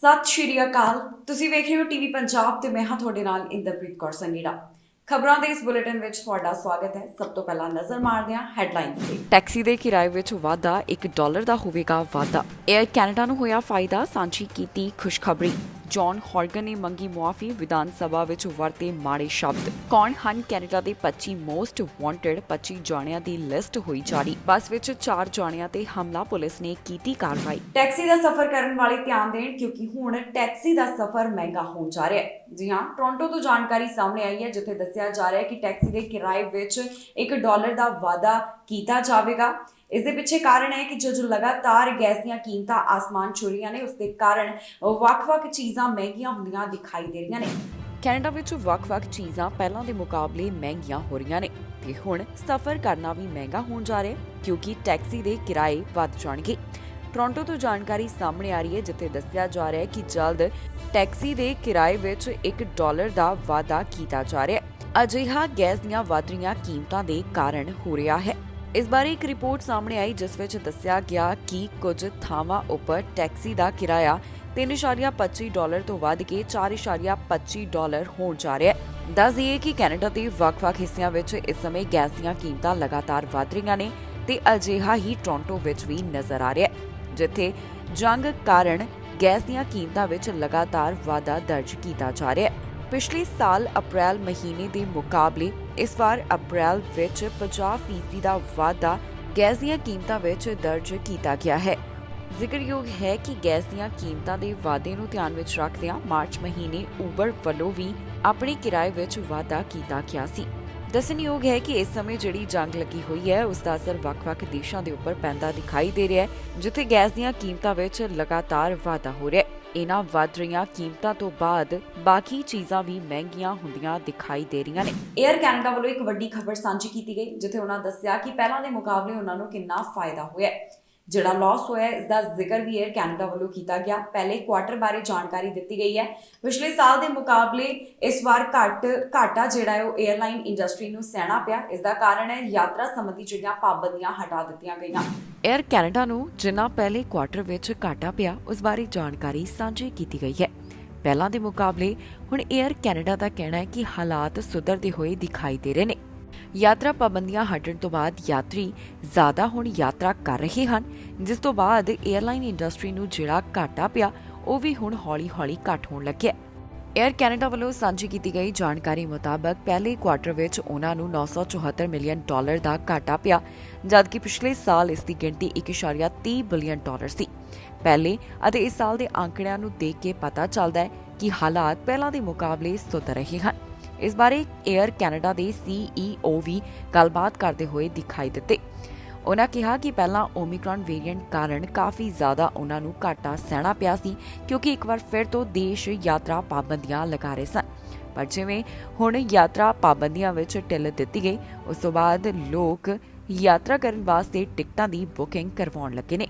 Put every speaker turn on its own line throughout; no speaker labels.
ਸਤਿ ਸ਼੍ਰੀ ਅਕਾਲ। ਤੁਸੀਂ ਵੇਖ ਰਹੇ ਹੋ ਟੀਵੀ ਪੰਜਾਬ ਤੇ ਮੈਂ ਹਾਂ ਤੁਹਾਡੇ ਨਾਲ ਇੰਦਰਪ੍ਰੀਤ ਕੌਰ ਸੰਗੀੜਾ। ਖਬਰਾਂ ਦੇ ਇਸ ਬੁਲੇਟਿਨ ਵਿੱਚ ਤੁਹਾਡਾ ਸਵਾਗਤ ਹੈ। ਸਭ ਤੋਂ ਪਹਿਲਾਂ ਨਜ਼ਰ ਮਾਰਦੇ ਹਾਂ ਹੈਡਲਾਈਨਸ ਤੇ। ਟੈਕਸੀ ਦੇ ਕਿਰਾਏ ਵਿੱਚ ਵਾਧਾ, $1 ਦਾ ਹੋਵੇਗਾ ਵਾਧਾ। 에ਅਰ ਕੈਨੇਡਾ ਨੂੰ ਹੋਇਆ ਫਾਇਦਾ, ਸਾਂਝੀ ਕੀਤੀ ਖੁਸ਼ਖਬਰੀ। ਜੌਨ ਹੌਰਗਨ ਨੇ ਮੰਗੀ ਮੁਆਫੀ, ਵਿਧਾਨ ਸਭਾ ਵਿੱਚ ਵਰਤੇ ਮਾੜੇ ਸ਼ਬਦ। ਕੌਣ ਹਨ ਕੈਨੇਡਾ ਦੇ 25 ਮੋਸਟ ਵਾਂਟਡ? 25 ਜਾਣਿਆਂ ਦੀ ਲਿਸਟ ਹੋਈ ਜਾਰੀ। ਬੱਸ ਵਿੱਚ 4 ਜਾਣਿਆਂ ਤੇ ਹਮਲਾ, ਪੁਲਿਸ ਨੇ ਕੀਤੀ ਕਾਰਵਾਈ। ਟੈਕਸੀ ਦਾ ਸਫ਼ਰ ਕਰਨ ਵਾਲੇ ਧਿਆਨ ਦੇਣ, ਕਿਉਂਕਿ ਹੁਣ ਟੈਕਸੀ ਦਾ ਸਫ਼ਰ ਮਹਿੰਗਾ ਹੋਣ ਜਾ ਰਿਹਾ ਹੈ। ਜੀ ਹਾਂ, ਟੋਰਾਂਟੋ ਤੋਂ ਜਾਣਕਾਰੀ ਸਾਹਮਣੇ ਆਈ ਹੈ, ਜਿੱਥੇ ਦੱਸਿਆ ਜਾ ਰਿਹਾ ਹੈ ਕਿ ਟੈਕਸੀ ਦੇ ਕਿਰਾਏ ਵਿੱਚ $1 ਦਾ ਵਾਧਾ ਕੀਤਾ ਜਾਵੇਗਾ। ਇਸ ਦੇ ਪਿੱਛੇ ਕਾਰਨ ਹੈ ਕਿ ਜੋ ਲਗਾਤਾਰ ਗੈਸ ਦੀਆਂ ਕੀਮਤਾਂ ਆਸਮਾਨ ਛੂ ਰਹੀਆਂ ਨੇ, ਉਸ ਦੇ ਕਾਰਨ ਵੱਖ-ਵੱਖ ਚੀਜ਼ਾਂ ਮਹਿੰਗੀਆਂ ਹੁੰਦੀਆਂ ਦਿਖਾਈ ਦੇ ਰਹੀਆਂ ਨੇ। ਕੈਨੇਡਾ ਵਿੱਚ ਵੱਖ-ਵੱਖ ਚੀਜ਼ਾਂ ਪਹਿਲਾਂ ਦੇ ਮੁਕਾਬਲੇ ਮਹਿੰਗੀਆਂ ਹੋ ਰਹੀਆਂ ਨੇ ਤੇ ਹੁਣ ਸਫ਼ਰ ਕਰਨਾ ਵੀ ਮਹਿੰਗਾ ਹੋਣ ਜਾ ਰਿਹਾ ਹੈ, ਕਿਉਂਕਿ ਟੈਕਸੀ ਦੇ ਕਿਰਾਏ ਵੱਧ ਜਾਣਗੇ। ਟੋਰਾਂਟੋ ਤੋਂ ਜਾਣਕਾਰੀ ਸਾਹਮਣੇ ਆ ਰਹੀ ਹੈ, ਜਿੱਥੇ ਦੱਸਿਆ ਜਾ ਰਿਹਾ ਹੈ ਕਿ ਜਲਦ ਟੈਕਸੀ ਦੇ ਕਿਰਾਏ ਵਿੱਚ $1 ਦਾ ਵਾਧਾ ਕੀਤਾ ਜਾ ਰਿਹਾ ਹੈ। ਅਜਿਹਾ ਗੈਸ ਦੀਆਂ ਵਧ ਰਹੀਆਂ ਕੀਮਤਾਂ ਦੇ ਕਾਰਨ ਹੋ ਰਿਹਾ ਹੈ। ਇਸ ਬਾਰੇ ਇੱਕ ਰਿਪੋਰਟ ਸਾਹਮਣੇ ਆਈ, ਜਿਸ ਵਿੱਚ ਦੱਸਿਆ ਗਿਆ ਕਿ ਕੁਝ ਥਾਵਾਂ ਉੱਪਰ ਟੈਕਸੀ ਦਾ ਕਿਰਾਇਆ $3.25 ਤੋਂ ਵੱਧ ਕੇ $4.25 ਹੋਣ ਜਾ ਰਿਹਾ ਹੈ। ਦੱਸ ਦਈਏ ਕਿ ਕੈਨੇਡਾ ਦੇ ਵੱਖ-ਵੱਖ ਹਿੱਸਿਆਂ ਵਿੱਚ ਇਸ ਸਮੇਂ ਗੈਸ ਦੀਆਂ ਕੀਮਤਾਂ ਲਗਾਤਾਰ ਵਧ ਰਹੀਆਂ ਨੇ ਤੇ ਅਜਿਹਾ ਹੀ ਟੋਰਾਂਟੋ ਵਿੱਚ ਵੀ ਨਜ਼ਰ ਆ ਰਿਹਾ ਹੈ, ਜਿੱਥੇ ਜੰਗ ਕਾਰਨ ਗੈਸ ਦੀਆਂ ਕੀਮਤਾਂ ਵਿੱਚ ਲਗਾਤਾਰ ਵਾਧਾ ਦਰਜ ਕੀਤਾ ਜਾ ਰਿਹਾ ਹੈ। ਪਿਛਲੇ ਸਾਲ ਅਪ੍ਰੈਲ ਮਹੀਨੇ ਦੇ ਮੁਕਾਬਲੇ ਇਸ ਵਾਰ ਅਪ੍ਰੈਲ ਵਿੱਚ 50% ਦਾ ਵਾਧਾ ਗੈਸ ਦੀਆਂ ਕੀਮਤਾਂ ਵਿੱਚ ਦਰਜ ਕੀਤਾ ਗਿਆ ਹੈ। ਜ਼ਿਕਰਯੋਗ ਹੈ ਕਿ ਗੈਸ ਦੀਆਂ ਕੀਮਤਾਂ ਦੇ ਵਾਧੇ ਨੂੰ ਧਿਆਨ ਵਿੱਚ ਰੱਖਦਿਆਂ ਮਾਰਚ ਮਹੀਨੇ ਉਬਰ ਵੱਲੋਂ ਵੀ ਆਪਣੇ ਕਿਰਾਏ ਵਿੱਚ ਵਾਧਾ ਕੀਤਾ ਗਿਆ ਸੀ। ਦੱਸਣਯੋਗ ਹੈ ਕਿ ਇਸ ਸਮੇਂ ਜਿਹੜੀ ਜੰਗ ਲੱਗੀ ਹੋਈ ਹੈ, ਉਸ ਦਾ ਅਸਰ ਵੱਖ-ਵੱਖ ਦੇਸ਼ਾਂ ਦੇ ਉੱਪਰ ਪੈਂਦਾ ਦਿਖਾਈ ਦੇ ਰਿਹਾ ਹੈ, ਜਿੱਥੇ ਗੈਸ ਦੀਆਂ ਕੀਮਤਾਂ ਵਿੱਚ ਲਗਾਤਾਰ ਵਾਧਾ ਹੋ ਰਿਹਾ ਹੈ। ਇਹਨਾਂ ਵੱਧ ਰਹੀਆਂ ਕੀਮਤਾਂ ਤੋਂ ਬਾਅਦ ਬਾਕੀ ਚੀਜ਼ਾਂ ਵੀ ਮਹਿੰਗੀਆਂ ਹੁੰਦੀਆਂ ਦਿਖਾਈ ਦੇ ਰਹੀਆਂ ਨੇ। 에ਅਰ ਕੈਨੇਡਾ ਵੱਲੋਂ ਇੱਕ ਵੱਡੀ ਖਬਰ ਸਾਂਝੀ ਕੀਤੀ ਗਈ, ਜਿੱਥੇ ਉਹਨਾਂ ਦੱਸਿਆ ਕਿ ਪਹਿਲਾਂ ਦੇ ਮੁਕਾਬਲੇ ਉਹਨਾਂ ਨੂੰ ਕਿੰਨਾ ਫਾਇਦਾ ਹੋਇਆ ਹੈ। ਜਿਹੜਾ ਲਾਸ ਹੋਇਆ ਇਸ ਦਾ ਜ਼ਿਕਰ ਵੀ 에ਅਰ ਕੈਨੇਡਾ ਵੱਲੋਂ ਕੀਤਾ ਗਿਆ। ਪਹਿਲੇ ਕੁਆਟਰ ਬਾਰੇ ਜਾਣਕਾਰੀ ਦਿੱਤੀ ਗਈ ਹੈ। ਪਿਛਲੇ ਸਾਲ ਦੇ ਮੁਕਾਬਲੇ ਇਸ ਵਾਰ ਘਾਟਾ ਜਿਹੜਾ ਹੈ ਉਹ 에ਅਰਲਾਈਨ ਇੰਡਸਟਰੀ ਨੂੰ ਸਹਿਣਾ ਪਿਆ। ਇਸ ਦਾ ਕਾਰਨ ਹੈ ਯਾਤਰਾ ਸੰਬੰਧੀ ਜਿਹੜੀਆਂ ਪਾਬੰਦੀਆਂ ਹਟਾ ਦਿੱਤੀਆਂ ਗਈਆਂ। 에ਅਰ ਕੈਨੇਡਾ ਨੂੰ ਜਿੰਨਾ ਪਹਿਲੇ ਕੁਆਟਰ ਵਿੱਚ ਘਾਟਾ ਪਿਆ, ਉਸ ਬਾਰੇ ਜਾਣਕਾਰੀ ਸਾਂਝੀ ਕੀਤੀ ਗਈ ਹੈ। ਪਹਿਲਾਂ ਦੇ ਮੁਕਾਬਲੇ ਹੁਣ 에ਅਰ ਕੈਨੇਡਾ ਦਾ ਕਹਿਣਾ ਹੈ ਕਿ ਹਾਲਾਤ ਸੁਧਰਦੇ ਹੋਏ ਦਿਖਾਈ ਦੇ ਰਹੇ ਨੇ। ਯਾਤਰਾ ਪਾਬੰਦੀਆਂ ਹਟਣ ਤੋਂ ਬਾਅਦ ਯਾਤਰੀ ਜ਼ਿਆਦਾ ਹੁਣ ਯਾਤਰਾ ਕਰ ਰਹੇ ਹਨ, ਜਿਸ ਤੋਂ ਬਾਅਦ 에ਅਰਲਾਈਨ ਇੰਡਸਟਰੀ ਨੂੰ ਜਿਹੜਾ ਘਾਟਾ ਪਿਆ ਉਹ ਵੀ ਹੁਣ ਹੌਲੀ-ਹੌਲੀ ਘੱਟ ਹੋਣ ਲੱਗਿਆ। 에ਅਰ ਕੈਨੇਡਾ ਵੱਲੋਂ ਸਾਂਝੀ ਕੀਤੀ ਗਈ ਜਾਣਕਾਰੀ ਮੁਤਾਬਕ ਪਹਿਲੇ ਕੁਆਟਰ ਵਿੱਚ ਉਹਨਾਂ ਨੂੰ $974 ਮਿਲੀਅਨ ਦਾ ਘਾਟਾ ਪਿਆ, ਜਦਕਿ ਪਿਛਲੇ ਸਾਲ ਇਸ ਦੀ ਗਿਣਤੀ $1.30 ਬਿਲੀਅਨ ਸੀ। ਪਹਿਲੇ ਅਤੇ ਇਸ ਸਾਲ ਦੇ ਆંકੜਿਆਂ ਨੂੰ ਦੇਖ ਕੇ ਪਤਾ ਚੱਲਦਾ ਹੈ ਕਿ ਹਾਲਾਤ ਪਹਿਲਾਂ ਦੇ ਮੁਕਾਬਲੇ ਸੁਧਰ ਰਹੇ ਹਨ। ਇਸ ਬਾਰੇ 에ਅਰ ਕੈਨੇਡਾ ਦੇ CEO ਵੀ ਗੱਲਬਾਤ ਕਰਦੇ ਹੋਏ ਦਿਖਾਈ ਦਿੱਤੇ। ਉਹਨਾਂ ਕਿਹਾ ਕਿ ਪਹਿਲਾਂ ਓਮਿਕਰੌਨ ਵੇਰੀਐਂਟ ਕਾਰਨ ਕਾਫੀ ਜ਼ਿਆਦਾ ਉਹਨਾਂ ਨੂੰ ਘਾਟਾ ਸਹਿਣਾ ਪਿਆ ਸੀ, ਕਿਉਂਕਿ ਇੱਕ ਵਾਰ ਫਿਰ ਤੋਂ ਦੇਸ਼ ਯਾਤਰਾ ਪਾਬੰਦੀਆਂ ਲਗਾ ਰਹੇ ਸਨ। ਪਰ ਜਿਵੇਂ ਹੁਣ ਯਾਤਰਾ ਪਾਬੰਦੀਆਂ ਵਿੱਚ ਢਿੱਲ ਦਿੱਤੀ ਗਈ, ਉਸ ਤੋਂ ਬਾਅਦ ਲੋਕ ਯਾਤਰਾ ਕਰਨ ਵਾਸਤੇ ਟਿਕਟਾਂ ਦੀ ਬੁਕਿੰਗ ਕਰਵਾਉਣ ਲੱਗੇ ਨੇ।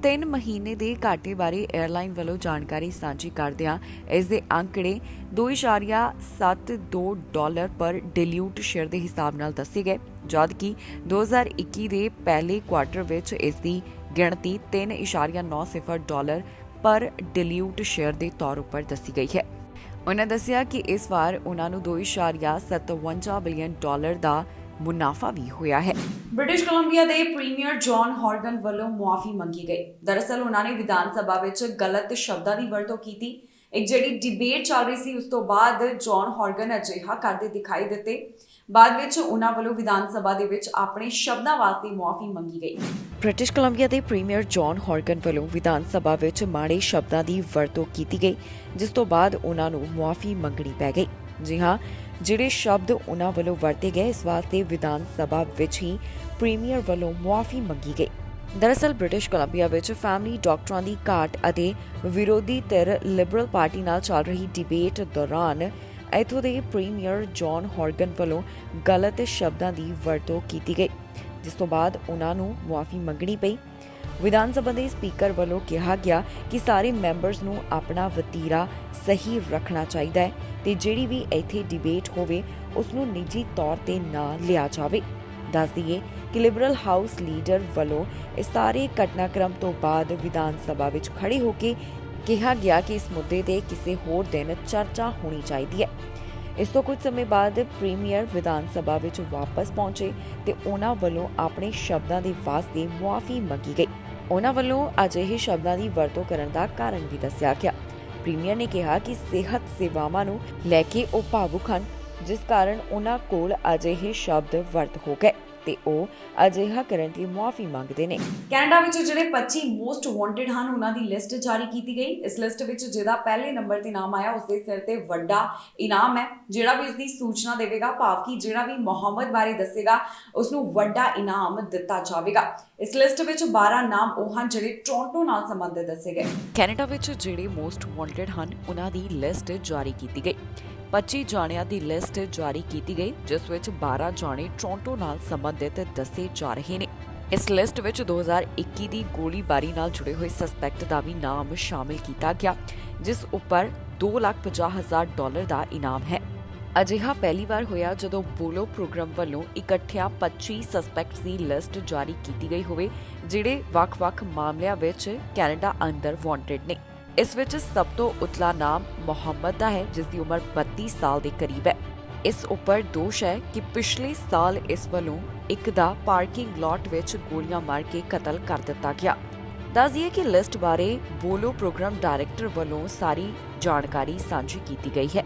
3 ਮਹੀਨੇ ਦੇ ਘਾਟੇ ਬਾਰੇ 에ਅਰਲਾਈਨ ਵੱਲੋਂ ਜਾਣਕਾਰੀ ਸਾਂਝੀ ਕਰਦਿਆਂ ਇਸ ਦੇ ਅੰਕੜੇ $2.72 ਪਰ ਡਿਲਿਊਟ ਸ਼ੇਅਰ ਦੇ ਹਿਸਾਬ ਨਾਲ ਦੱਸੇ ਗਏ, ਜਦਕਿ 2021 ਦੇ ਪਹਿਲੇ ਕੁਆਟਰ ਵਿੱਚ ਇਸ ਦੀ ਗਿਣਤੀ $3.90 ਪਰ ਡਿਲਿਊਟ ਸ਼ੇਅਰ ਦੇ ਤੌਰ ਉੱਪਰ ਦੱਸੀ ਗਈ ਹੈ। ਉਹਨਾਂ ਦੱਸਿਆ ਕਿ ਇਸ ਵਾਰ ਉਹਨਾਂ ਨੂੰ $2.57 ਬਿਲੀਅਨ ਦਾ ਮੁਨਾਫਾ ਵੀ ਹੋਇਆ ਹੈ। ਬ੍ਰਿਟਿਸ਼ ਕੋਲੰਬੀਆ ਦੇ ਪ੍ਰੀਮੀਅਰ ਜੌਨ ਹੌਰਗਨ ਵੱਲੋਂ ਮੁਆਫੀ ਮੰਗੀ ਗਈ। ਦਰਅਸਲ ਉਹਨਾਂ ਨੇ ਵਿਧਾਨ ਸਭਾ ਵਿੱਚ ਗਲਤ ਸ਼ਬਦਾਂ ਦੀ ਵਰਤੋਂ ਕੀਤੀ। ਇੱਕ ਜਿਹੜੀ ਡਿਬੇਟ ਚੱਲ ਰਹੀ ਸੀ, ਉਸ ਤੋਂ ਬਾਅਦ ਜੌਨ ਹੌਰਗਨ ਅਜਿਹਾ ਕਰਦੇ ਦਿਖਾਈ ਦਿੱਤੇ। ਬਾਅਦ ਵਿੱਚ ਉਹਨਾਂ ਵੱਲੋਂ ਵਿਧਾਨ ਸਭਾ ਦੇ ਵਿੱਚ ਆਪਣੇ ਸ਼ਬਦਾਂ ਵਾਸਤੇ ਮੁਆਫੀ ਮੰਗੀ ਗਈ। ਬ੍ਰਿਟਿਸ਼ ਕੋਲੰਬੀਆ ਦੇ ਪ੍ਰੀਮੀਅਰ ਜੌਨ ਹੌਰਗਨ ਵੱਲੋਂ ਵਿਧਾਨ ਸਭਾ ਵਿੱਚ ਮਾੜੇ ਸ਼ਬਦਾਂ ਦੀ ਵਰਤੋਂ ਕੀਤੀ ਗਈ, ਜਿਸ ਤੋਂ ਬਾਅਦ ਉਹਨਾਂ ਨੂੰ ਮੁਆਫੀ ਮੰਗਣੀ ਪੈ ਗਈ। ਜੀ ਹਾਂ, ਜਿਹੜੇ ਸ਼ਬਦ ਉਹਨਾਂ ਵੱਲੋਂ ਵਰਤੇ ਗਏ, ਇਸ ਵਾਸਤੇ ਵਿਧਾਨ ਸਭਾ ਵਿੱਚ ਹੀ ਪ੍ਰੀਮੀਅਰ ਵੱਲੋਂ ਮੁਆਫੀ ਮੰਗੀ ਗਈ। ਦਰਅਸਲ ਬ੍ਰਿਟਿਸ਼ ਕੋਲੰਬੀਆ ਵਿੱਚ ਫੈਮਿਲੀ ਡਾਕਟਰਾਂ ਦੀ ਘਾਟ ਅਤੇ ਵਿਰੋਧੀ ਧਿਰ ਲਿਬਰਲ ਪਾਰਟੀ ਨਾਲ ਚੱਲ ਰਹੀ ਡਿਬੇਟ ਦੌਰਾਨ ਇੱਥੋਂ ਦੇ ਪ੍ਰੀਮੀਅਰ ਜੌਨ ਹੌਰਗਨ ਵੱਲੋਂ ਗਲਤ ਸ਼ਬਦਾਂ ਦੀ ਵਰਤੋਂ ਕੀਤੀ ਗਈ, ਜਿਸ ਤੋਂ ਬਾਅਦ ਉਹਨਾਂ ਨੂੰ ਮੁਆਫੀ ਮੰਗਣੀ ਪਈ। ਵਿਧਾਨ ਸਭਾ ਦੇ ਸਪੀਕਰ ਵੱਲੋਂ ਕਿਹਾ ਗਿਆ ਕਿ ਸਾਰੇ ਮੈਂਬਰਸ ਨੂੰ ਆਪਣਾ ਵਤੀਰਾ ਸਹੀ ਰੱਖਣਾ ਚਾਹੀਦਾ ਹੈ ਤੇ ਜਿਹੜੀ ਵੀ ਇੱਥੇ ਡਿਬੇਟ ਹੋਵੇ ਉਸ ਨੂੰ ਨਿੱਜੀ ਤੌਰ ਤੇ ਨਾ ਲਿਆ ਜਾਵੇ। ਦੱਸ ਦਈਏ ਕਿ ਲਿਬਰਲ ਹਾਊਸ ਲੀਡਰ ਵੱਲੋਂ ਇਸ ਸਾਰੇ ਘਟਨਾਕ੍ਰਮ ਤੋਂ ਬਾਅਦ ਵਿਧਾਨ ਸਭਾ ਵਿੱਚ ਖੜੇ ਹੋ ਕੇ ਕਿਹਾ ਗਿਆ ਕਿ ਇਸ ਮੁੱਦੇ ਤੇ ਕਿਸੇ ਹੋਰ ਦਿਨ ਚਰਚਾ ਹੋਣੀ ਚਾਹੀਦੀ ਹੈ। ਇਸ ਤੋਂ ਕੁਝ ਸਮੇਂ ਬਾਅਦ ਪ੍ਰੀਮੀਅਰ ਵਿਧਾਨ ਸਭਾ ਵਿੱਚ ਵਾਪਸ ਪਹੁੰਚੇ ਤੇ ਉਹਨਾਂ ਵੱਲੋਂ ਆਪਣੇ ਸ਼ਬਦਾਂ ਦੇ ਵਾਸਤੇ ਮੁਆਫੀ ਮੰਗੀ ਗਈ। ਉਹਨਾਂ ਵੱਲੋਂ ਅਜਿਹੇ ਸ਼ਬਦਾਂ ਦੀ ਵਰਤੋਂ ਕਰਨ ਦਾ ਕਾਰਨ ਵੀ ਦੱਸਿਆ ਗਿਆ। ਪ੍ਰੀਮੀਅਰ ਨੇ ਕਿਹਾ ਕਿ ਸਿਹਤ ਸੇਵਾਵਾਂ ਨੂੰ ਲੈ ਕੇ ਉਹ ਭਾਵੁਕ ਹਨ, ਜਿਸ ਕਾਰਨ ਉਹਨਾਂ ਕੋਲ ਅਜਿਹੇ ਸ਼ਬਦ ਵਰਤ ਹੋ ਗਏ ਤੇ ਉਹ ਅਜਿਹਾ ਕਰਨ ਦੀ ਮੁਆਫੀ ਮੰਗਦੇ ਨੇ। ਕੈਨੇਡਾ ਵਿੱਚ ਜਿਹੜੇ 25 ਮੋਸਟ ਵਾਂਟਡ ਹਨ, ਉਹਨਾਂ ਦੀ ਲਿਸਟ ਜਾਰੀ ਕੀਤੀ ਗਈ। ਇਸ ਲਿਸਟ ਵਿੱਚ ਜਿਹਦਾ ਪਹਿਲੇ ਨੰਬਰ ਤੇ ਨਾਮ ਆਇਆ, ਉਸ ਦੇ ਸਿਰ ਤੇ ਵੱਡਾ ਇਨਾਮ ਹੈ। ਜਿਹੜਾ ਵੀ ਇਸ ਦੀ ਸੂਚਨਾ ਦੇਵੇਗਾ, ਭਾਵ ਕਿ ਜਿਹੜਾ ਵੀ ਮੁਹੰਮਦ ਬਾਰੇ ਦੱਸੇਗਾ, ਉਸ ਨੂੰ ਵੱਡਾ ਇਨਾਮ ਦਿੱਤਾ ਜਾਵੇਗਾ। ਇਸ ਲਿਸਟ ਵਿੱਚ 12 ਨਾਮ ਉਹ ਹਨ ਜਿਹੜੇ ਟੋਰਾਂਟੋ ਨਾਲ ਸੰਬੰਧਿਤ ਦੱਸੇ ਗਏ। ਕੈਨੇਡਾ ਵਿੱਚ ਜਿਹੜੇ ਮੋਸਟ ਵਾਂਟਡ ਹਨ, ਉਹਨਾਂ ਦੀ ਲਿਸਟ ਜਾਰੀ ਕੀਤੀ ਗਈ। 25 ਜਾਣਿਆਂ ਦੀ ਲਿਸਟ ਜਾਰੀ ਕੀਤੀ ਗਈ, ਜਿਸ ਵਿੱਚ 12 ਜਾਣੇ ਟੋਰਾਂਟੋ ਨਾਲ ਸੰਬੰਧਿਤ ਦੱਸੇ ਜਾ ਰਹੇ ਨੇ। ਇਸ ਲਿਸਟ ਵਿੱਚ 2021 ਦੀ ਗੋਲੀਬਾਰੀ ਨਾਲ ਜੁੜੇ ਹੋਏ ਸਸਪੈਕਟ ਦਾ ਵੀ ਨਾਮ ਸ਼ਾਮਿਲ ਕੀਤਾ ਗਿਆ, ਜਿਸ ਉੱਪਰ $2,50,000 ਦਾ ਇਨਾਮ ਹੈ। ਅਜਿਹਾ ਪਹਿਲੀ ਵਾਰ ਹੋਇਆ ਜਦੋਂ ਬੋਲੋ ਪ੍ਰੋਗਰਾਮ ਵੱਲੋਂ ਇਕੱਠਿਆਂ 25 ਸਸਪੈਕਟਸ ਦੀ ਲਿਸਟ ਜਾਰੀ ਕੀਤੀ ਗਈ ਹੋਵੇ, ਜਿਹੜੇ ਵੱਖ-ਵੱਖ ਮਾਮਲਿਆਂ ਵਿੱਚ ਕੈਨੇਡਾ ਅੰਦਰ ਵਾਂਟਡ ਨੇ। ਇਸ ਵਿੱਚ ਸਭ ਤੋਂ ਉਤਲਾ ਨਾਮ ਮੁਹੰਮਦ ਦਾ ਹੈ, ਜਿਸ ਦੀ ਉਮਰ 32 ਸਾਲ ਦੇ ਕਰੀਬ ਹੈ। ਇਸ ਉੱਪਰ ਦੋਸ਼ ਹੈ ਕਿ ਪਿਛਲੇ ਸਾਲ ਇਸ ਵੱਲੋਂ ਇੱਕ ਦਾ ਪਾਰਕਿੰਗ ਲਾਟ ਵਿੱਚ ਗੋਲੀਆਂ ਮਾਰ ਕੇ ਕਤਲ ਕਰ ਦਿੱਤਾ ਗਿਆ। ਦੱਸ ਦਈਏ ਕਿ ਲਿਸਟ ਬਾਰੇ ਬੋਲੋ ਪ੍ਰੋਗਰਾਮ ਡਾਇਰੈਕਟਰ ਵੱਲੋਂ ਸਾਰੀ ਜਾਣਕਾਰੀ ਸਾਂਝੀ ਕੀਤੀ ਗਈ ਹੈ।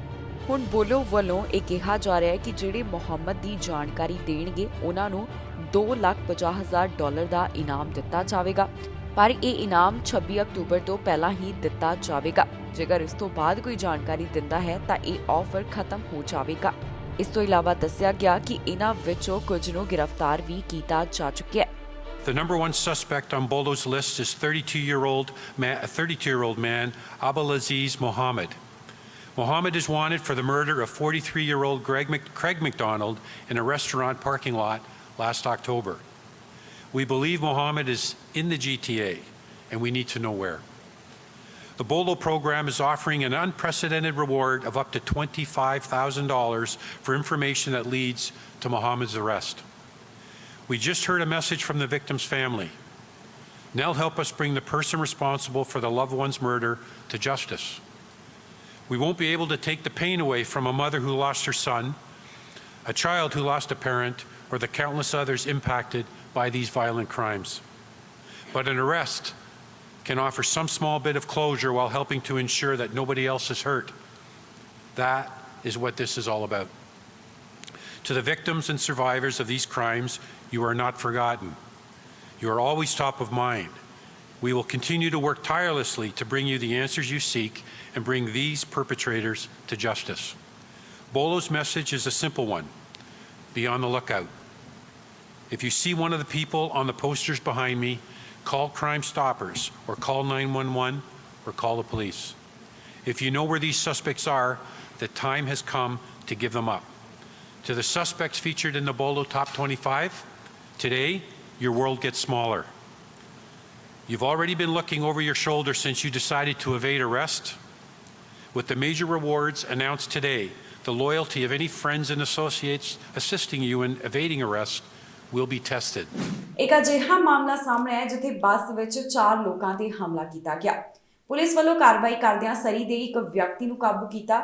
ਹੁਣ ਬੋਲੋ ਵੱਲੋਂ ਇਹ ਕਿਹਾ ਜਾ ਰਿਹਾ ਹੈ ਕਿ ਜਿਹੜੇ ਮੁਹੰਮਦ ਦੀ ਜਾਣਕਾਰੀ ਦੇਣਗੇ, ਉਹਨਾਂ ਨੂੰ $2,50,000 ਦਾ ਇਨਾਮ ਦਿੱਤਾ ਜਾਵੇਗਾ, ਪਰ ਇਹ ਇਨਾਮ 26 ਅਕਤੂਬਰ ਤੋਂ ਪਹਿਲਾਂ ਹੀ ਦਿੱਤਾ ਜਾਵੇਗਾ। ਜੇਕਰ ਇਸ ਤੋਂ ਬਾਅਦ ਕੋਈ ਜਾਣਕਾਰੀ ਦਿੰਦਾ ਹੈ ਤਾਂ ਇਹ ਆਫਰ ਖਤਮ ਹੋ ਜਾਵੇਗਾ। ਇਸ ਤੋਂ ਇਲਾਵਾ ਦੱਸਿਆ ਗਿਆ ਕਿ ਇਹਨਾਂ ਵਿੱਚੋਂ ਕੁਝ ਨੂੰ ਗ੍ਰਿਫਤਾਰ ਵੀ ਕੀਤਾ ਜਾ ਚੁੱਕਿਆ ਹੈ।
The number one suspect on Bolo's list is 32-year-old man Abdulaziz Mohammed. Mohammed is wanted for the murder of 43-year-old Craig McDonald in a restaurant parking lot last October. We believe Mohammed is in the GTA, and we need to know where. The Bolo program is offering an unprecedented reward of up to $25,000 for information that leads to Mohammed's arrest. We just heard a message from the victim's family. Now help us bring the person responsible for the loved one's murder to justice. We won't be able to take the pain away from a mother who lost her son, a child who lost a parent, or the countless others impacted by these violent crimes. But an arrest can offer some small bit of closure while helping to ensure that nobody else is hurt. That is what this is all about. To the victims and survivors of these crimes, you are not forgotten. You are always top of mind. We will continue to work tirelessly to bring you the answers you seek and bring these perpetrators to justice. Bolo's message is a simple one. Be on the lookout. If you see one of the people on the posters behind me, call Crime Stoppers or call 911 or call the police. If you know where these suspects are, the time has come to give them up. To the suspects featured in the Bolo Top 25, today your world gets smaller. You've already been looking over your shoulder since you decided to evade arrest. With the major rewards announced today, the loyalty of any friends and associates assisting you in evading arrest will be tested.
ਇੱਕ ਅਜਿਹਾ ਮਾਮਲਾ ਸਾਹਮਣੇ ਆਇਆ ਜਿੱਥੇ ਬੱਸ ਵਿੱਚ 4 ਲੋਕਾਂ ਤੇ ਹਮਲਾ ਕੀਤਾ ਗਿਆ। ਪੁਲਿਸ ਵੱਲੋਂ ਕਾਰਵਾਈ ਕਰਦਿਆਂ ਸਰੀ ਦੇ ਇੱਕ ਵਿਅਕਤੀ ਨੂੰ ਕਾਬੂ ਕੀਤਾ।